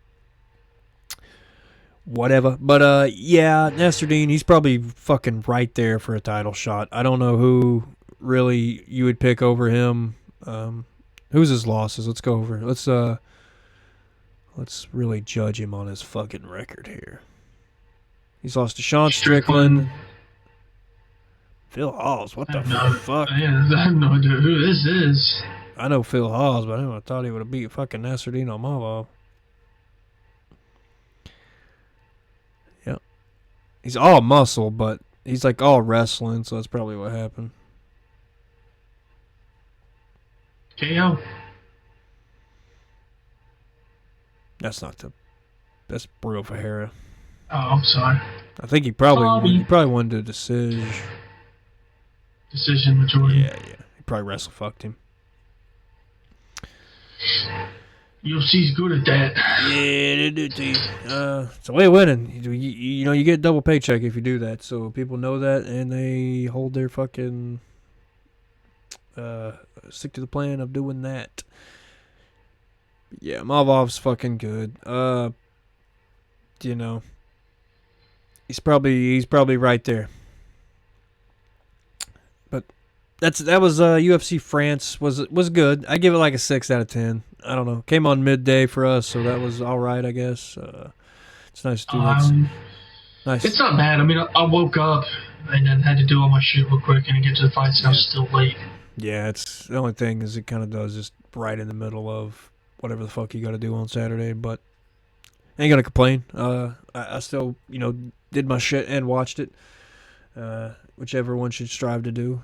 whatever. But yeah, Nasruddin, he's probably fucking right there for a title shot. I don't know who really you would pick over him. Who's his losses? Let's go over. Let's really judge him on his fucking record here. He's lost to Sean Strickland. Phil Hawes, what the fuck? I have no idea who this is. I know Phil Hawes, but I never thought he would have beat fucking Nasruddin Imavov. Yep. He's all muscle, but he's like all wrestling, so that's probably what happened. KO. That's Bruno Ferreira. Oh, I'm sorry. I think he probably won the decision. Decision majority. Yeah. He probably wrestle fucked him. UFC's good at that. Yeah, they do to you. It's a way of winning. You know, you get a double paycheck if you do that. So people know that, and they hold their fucking stick to the plan of doing that. Yeah, Imavov's fucking good. You know, he's probably right there. But that was UFC France was good. I give it like a 6 out of 10. I don't know. Came on midday for us, so that was all right, I guess. It's nice to do that. Nice. It's not bad. I mean, I woke up and then had to do all my shit real quick and get to the fights. And I was still late. Yeah, it's the only thing is it kind of does just right in the middle of whatever the fuck you got to do on Saturday. But I ain't gonna complain. I still did my shit and watched it. Whichever one should strive to do.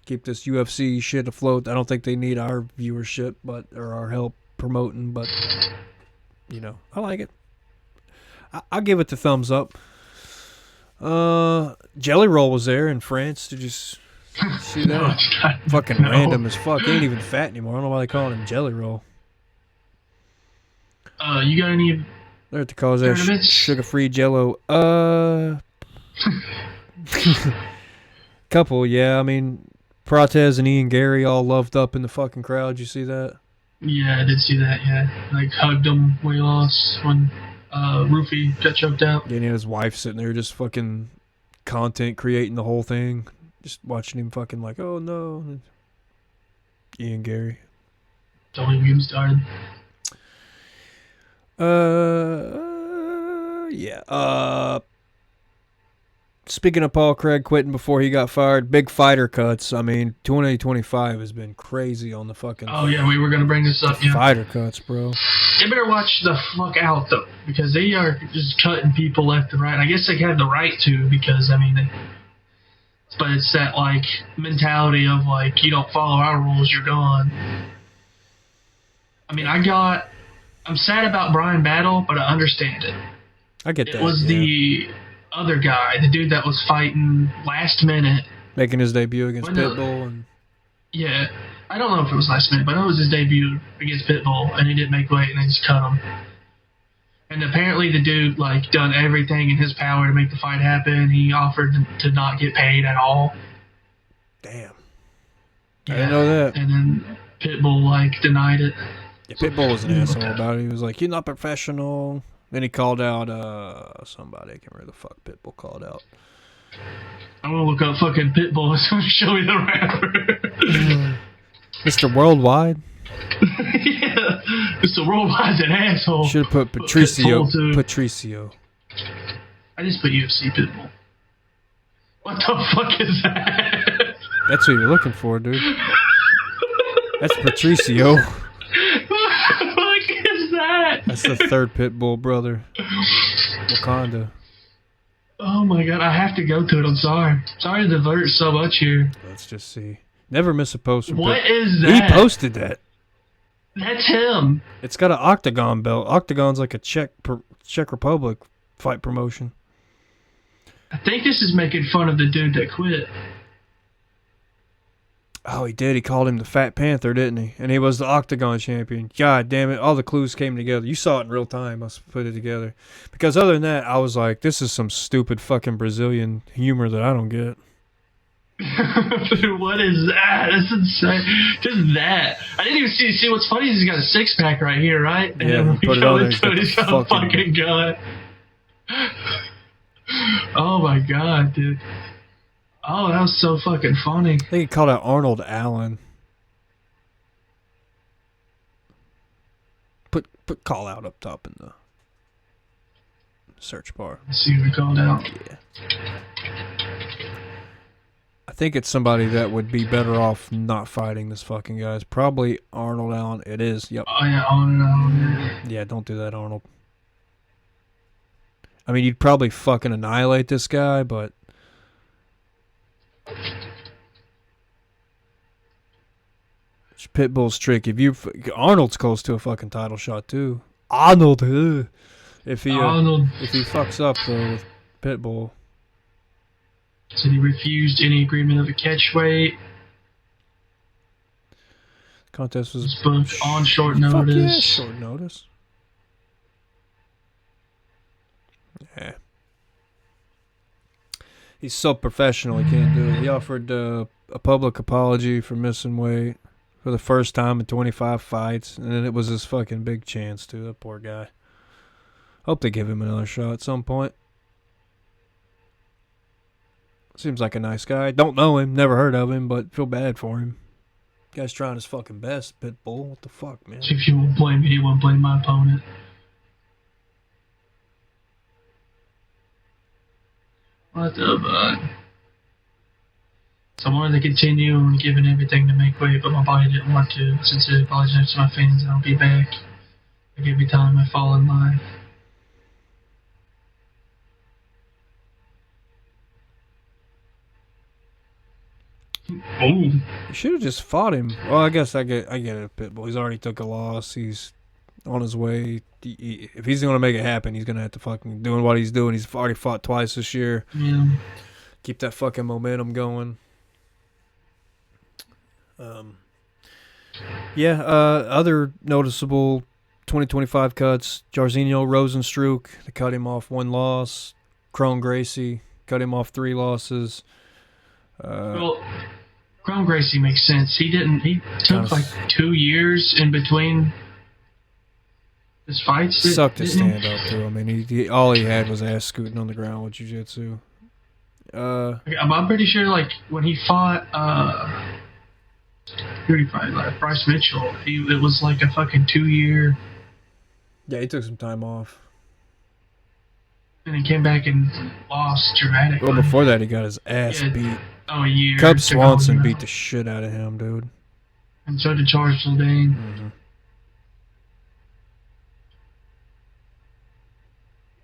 Keep this UFC shit afloat. I don't think they need our viewership, or our help promoting, but I like it. I'll give it the thumbs up. Jelly Roll was there in France. Did you see that? Fucking random as fuck. He ain't even fat anymore. I don't know why they call him Jelly Roll. You got any? They're to cause that sugar-free Jello. Couple, yeah. I mean, Pratez and Ian Gary all loved up in the fucking crowd. You see that? Yeah, I did see that. Yeah, like hugged him when he lost when Rufy got choked out. Yeah, and he had his wife sitting there just fucking content creating the whole thing, just watching him fucking like, oh no, Ian Gary. Don't even get him started. Yeah. Speaking of Paul Craig quitting before he got fired, big fighter cuts. I mean, 2025 has been crazy on the fucking. Oh yeah, we were gonna bring this up. Yeah. Fighter cuts, bro. They better watch the fuck out though, because they are just cutting people left and right. And I guess they have the right to, because I mean, but it's that like mentality of like, you don't follow our rules, you're gone. I mean, I'm sad about Brian Battle, but I understand it. I get that. It was the other guy, the dude that was fighting last minute, making his debut against Pitbull, and yeah, I don't know if it was last minute, but it was his debut against Pitbull, and he didn't make weight, and they just cut him. And apparently, the dude like done everything in his power to make the fight happen. He offered to not get paid at all. Damn, yeah. I didn't know that. And then Pitbull like denied it. Yeah, Pitbull was an asshole about it. He was like, "You're not professional." Then he called out somebody. I can't remember the fuck Pitbull called out. I'm gonna look up fucking Pitbull. It's gonna show me the rapper. Mr. Worldwide. Yeah, Mr. Worldwide's an asshole. Should have put Patricio. Patricio. I just put UFC Pitbull. What the fuck is that? That's what you're looking for, dude. That's Patricio. That's the third Pitbull brother. Wakanda. Oh my god, I have to go to it. I'm sorry. Sorry to divert so much here. Let's just see. Never miss a post. What is that? He posted that. That's him. It's got an octagon belt. Octagon's like a Czech Republic fight promotion. I think this is making fun of the dude that quit. Oh, he did. He called him the Fat Panther, didn't he? And he was the Octagon champion. God damn it. All the clues came together. You saw it in real time. I put it together. Because other than that, I was like, this is some stupid fucking Brazilian humor that I don't get. Dude, what is that? That's insane. Just that. I didn't even see what's funny is he's got a six-pack right here, right? Yeah, and put it on there. He's got a fucking gun. Oh my god, dude. Oh, that was so fucking funny. I think he called out Arnold Allen. Put call out up top in the search bar. Let's see who we called out. Yeah. I think it's somebody that would be better off not fighting this fucking guy. It's probably Arnold Allen. It is. Yep. Oh yeah, Arnold Allen. Yeah, don't do that, Arnold. I mean, you'd probably fucking annihilate this guy, but it's Pitbull's trick. Arnold's close to a fucking title shot too. Arnold, if he fucks up though with Pitbull. So he refused any agreement of a catch weight. Contest was booked on short notice. Yeah, short notice. Yeah. He's so professional, he can't do it. He offered a public apology for missing weight for the first time in 25 fights, and then it was his fucking big chance, too. That poor guy. Hope they give him another shot at some point. Seems like a nice guy. Don't know him, never heard of him, but feel bad for him. Guy's trying his fucking best, Pitbull. What the fuck, man? If you won't blame me, you won't blame my opponent. What the fuck? So I wanted to continue and giving everything to make weight, but my body didn't want to. Sincerely apologize to my fans. I'll be back. Like every time I fall in line. Oh. You should have just fought him. Well, I guess I get it, Pitbull. He's already took a loss. He's on his way. If he's going to make it happen, he's going to have to fucking doing what he's doing. He's already fought twice this year. Yeah. Keep that fucking momentum going. Other noticeable 2025 cuts. Jairzinho Rosenstruck, they cut him off 1 loss. Crone Gracie, cut him off 3 losses. Well, Crone Gracie makes sense. He took like 2 years in between his fights. Sucked to stand up to him. I mean, he all he had was ass scooting on the ground with jiu-jitsu. I'm pretty sure, like, when he fought, who did he fight? Like Bryce Mitchell. It was like a fucking 2-year. Yeah, he took some time off. And he came back and lost dramatically. Well, before that, he got his ass beat. Oh, a year. Cub Swanson beat the shit out of him, dude. And so did Charles Jourdain. Mm-hmm.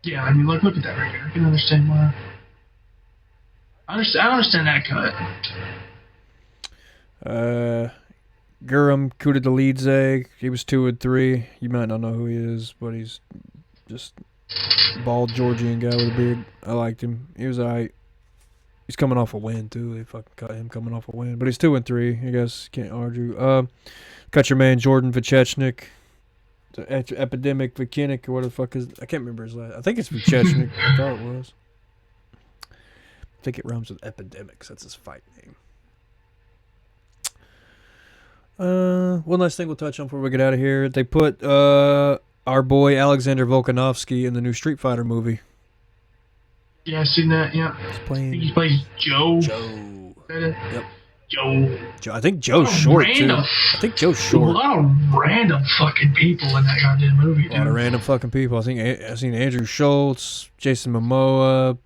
Yeah, I mean, look at that right here. I can understand why. I understand that cut. Guram Kudadalidze, he was 2-3. You might not know who he is, but he's just bald Georgian guy with a beard. I liked him. He was alright. He's coming off a win too. They fucking cut him coming off a win, but he's 2-3. I guess can't argue. Cut your man Jordan Vachechnik, the Epidemic Vakinik or what the fuck is? I can't remember his last. I think it's Vachechnik. I thought it was. I think it rhymes with epidemics. That's his fight name. One last thing we'll touch on before we get out of here. They put our boy Alexander Volkanovski in the new Street Fighter movie. Yeah, I've seen that. Yeah, he plays Joe. Yep. Joe. I think Joe's short too. I think Joe's short. A lot of random fucking people in that goddamn movie. Dude. A lot of random fucking people. I think I've seen Andrew Schultz, Jason Momoa,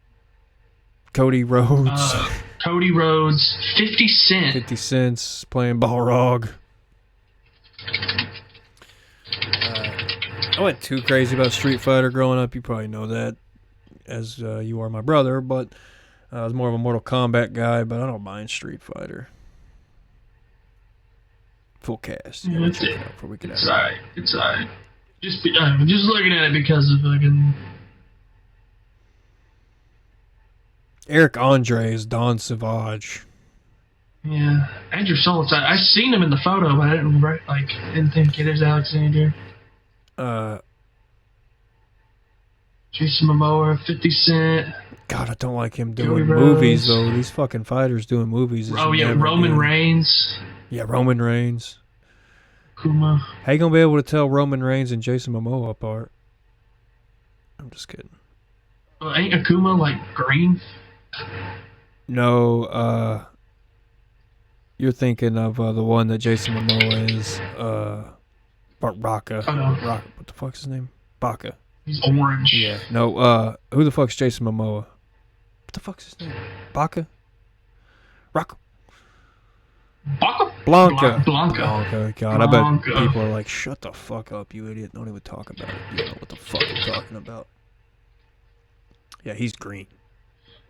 Cody Rhodes. Cody Rhodes, 50 Cent. 50 Cent's playing Balrog. I went too crazy about Street Fighter growing up. You probably know that, as you are my brother. But I was more of a Mortal Kombat guy. But I don't mind Street Fighter. Full cast. Yeah, it's alright. It's alright. Just looking at it because of fucking. Eric Andre is Don Savage. Yeah, Andrew Schultz. I seen him in the photo, but I didn't think it is Alexander. Jason Momoa, 50 Cent. God, I don't like him doing movies though. These fucking fighters doing movies. Oh yeah, Roman Reigns. Yeah, Roman Reigns. Kuma. How you gonna be able to tell Roman Reigns and Jason Momoa apart? I'm just kidding. Ain't Akuma like green? No, you're thinking of the one that Jason Momoa is, Baka. Oh, no. What the fuck's his name? Baka. He's orange. Yeah. No, who the fuck's Jason Momoa? What the fuck's his name? Baka? Rocco. Blanca. Blanca. Blanca. God, I bet people are like, shut the fuck up, you idiot. Don't even talk about it. You don't know what the fuck you're talking about. Yeah, he's green.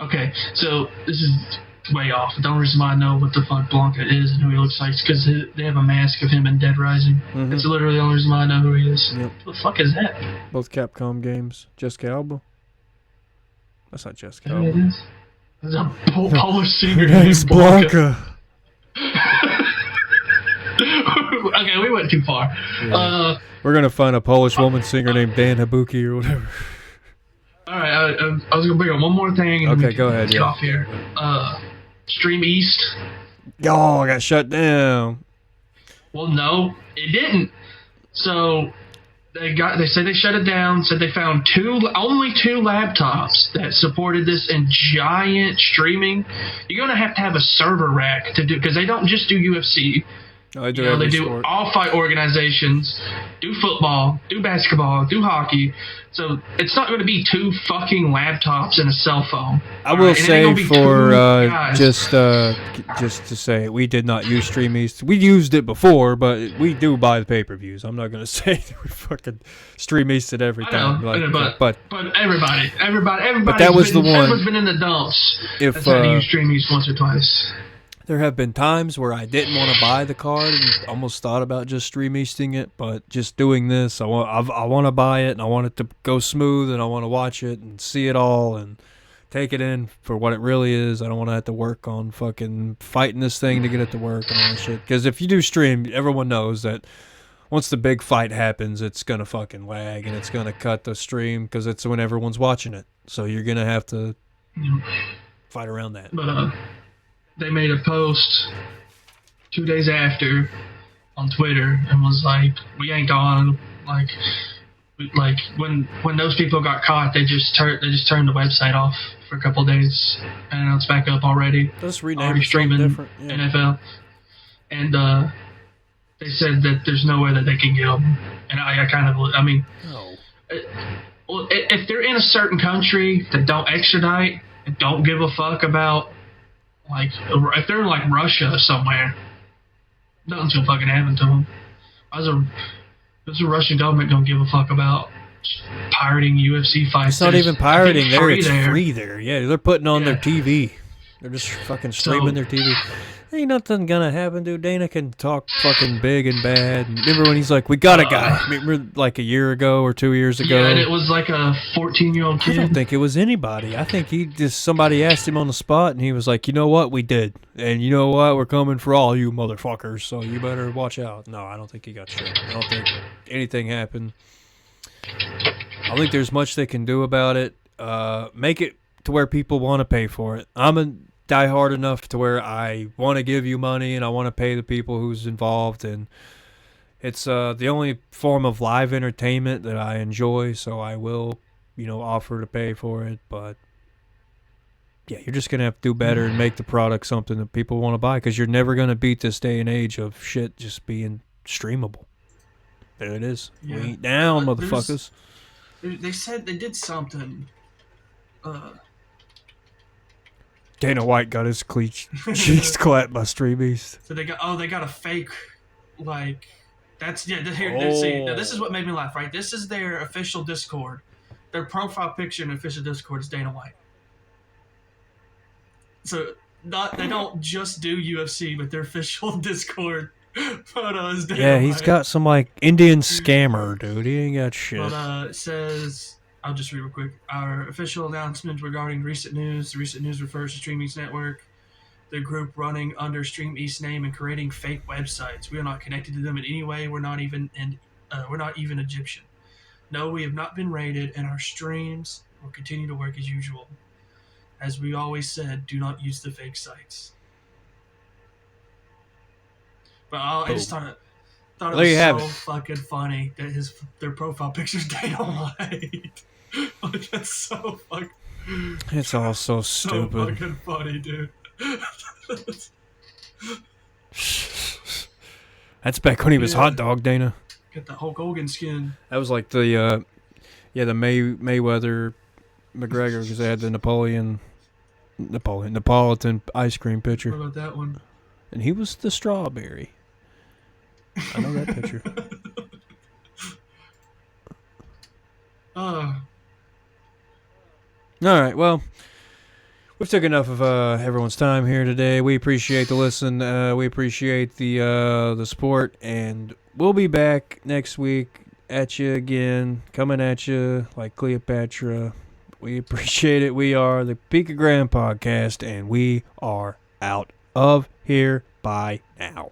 Okay, so this is way off. The only reason why I know what the fuck Blanca is and who he looks like is because they have a mask of him in Dead Rising. Mm-hmm. It's literally the only reason why I know who he is. Yep. What the fuck is that? Both Capcom games. Jessica Alba? That's not Jessica Alba. It is. It's a Polish singer named Blanca. Okay, we went too far. Yeah. We're going to find a Polish woman singer named Dan Habuki or whatever. Alright, I was going to bring up one more thing. And okay, go ahead. Get off here. Stream East. Y'all got shut down. Well, no, it didn't. So they said they shut it down. Said they found only two laptops that supported this and giant streaming. You're gonna have to have a server rack to do, because they don't just do UFC. Oh, they do They every do sport. all fight organizations, do football, do basketball, do hockey. So it's not going to be 2 fucking laptops and a cell phone. I will say for just to say we did not use Stream East. We used it before, but we do buy the pay-per-views. I'm not going to say that we fucking Stream East it every time. But everybody. But that was the one. Everyone's been in the dumps. That's had to use Stream East once or twice. There have been times where I didn't want to buy the card and almost thought about just Stream Easting it, but just doing this, I want to buy it and I want it to go smooth and I want to watch it and see it all and take it in for what it really is. I don't want to have to work on fucking fighting this thing to get it to work and all that shit. Because if you do stream, everyone knows that once the big fight happens, it's going to fucking lag and it's going to cut the stream because it's when everyone's watching it. So you're going to have to fight around that. But, they made a post 2 days after on Twitter and was like, "We ain't on." Like when those people got caught, they just turned the website off for a couple of days, and now it's back up already. Let's rename already it streaming different. Yeah. NFL, and they said that there's no way that they can get them. And I mean, no. If they're in a certain country that don't extradite and don't give a fuck about. Like, if they're in, like, Russia or somewhere, nothing's gonna fucking happen to them. Is the Russian government gonna give a fuck about pirating UFC fights? It's not even pirating there, it's free there. Yeah, they're putting on their TV. They're just fucking streaming their TV. Ain't nothing gonna happen, dude. Dana can talk fucking big and bad. Remember when he's like, we got a guy. Remember like a year ago or 2 years ago? Yeah, and it was like a 14-year-old kid. I don't think it was anybody. I think somebody asked him on the spot, and he was like, you know what, we did. And you know what, we're coming for all you motherfuckers, so you better watch out. No, I don't think he got shot. I don't think anything happened. I don't think there's much they can do about it. Make it to where people want to pay for it. I'm die hard enough to where I want to give you money and I want to pay the people who's involved, and it's the only form of live entertainment that I enjoy, so I will, offer to pay for it. But yeah, you're just gonna have to do better and make the product something that people want to buy, because you're never gonna beat this day and age of shit just being streamable. There it is. Yeah. We ain't down, motherfuckers. They said they did something. Dana White got his cheeks clapped by Stream East. So they got a fake, like, that's, yeah, here, see, now this is what made me laugh, right? This is their official Discord. Their profile picture in the official Discord is Dana White. So, they don't just do UFC, but their official Discord photo is Dana White. Yeah, he's got some, like, Indian scammer, dude. He ain't got shit. But, it says... I'll just read real quick. Our official announcement regarding recent news. The recent news refers to Stream East Network, the group running under Stream East name and creating fake websites. We are not connected to them in any way. We're not even Egyptian. No, we have not been raided, and our streams will continue to work as usual. As we always said, do not use the fake sites. But I just thought it was so fucking funny that their profile picture's Dana White. Like, that's so fucking... It's all so stupid. So fucking funny, dude. That's back when he was Hot Dog, Dana. Got the Hulk Hogan skin. That was like the Mayweather McGregor, because they had the Neapolitan ice cream pitcher. What about that one? And he was the strawberry. I know that picture. All right, well, we've took enough of everyone's time here today. We appreciate the listen. We appreciate the support, and we'll be back next week at you again, coming at you like Cleopatra. We appreciate it. We are the Picogram Podcast, and we are out of here. Bye now.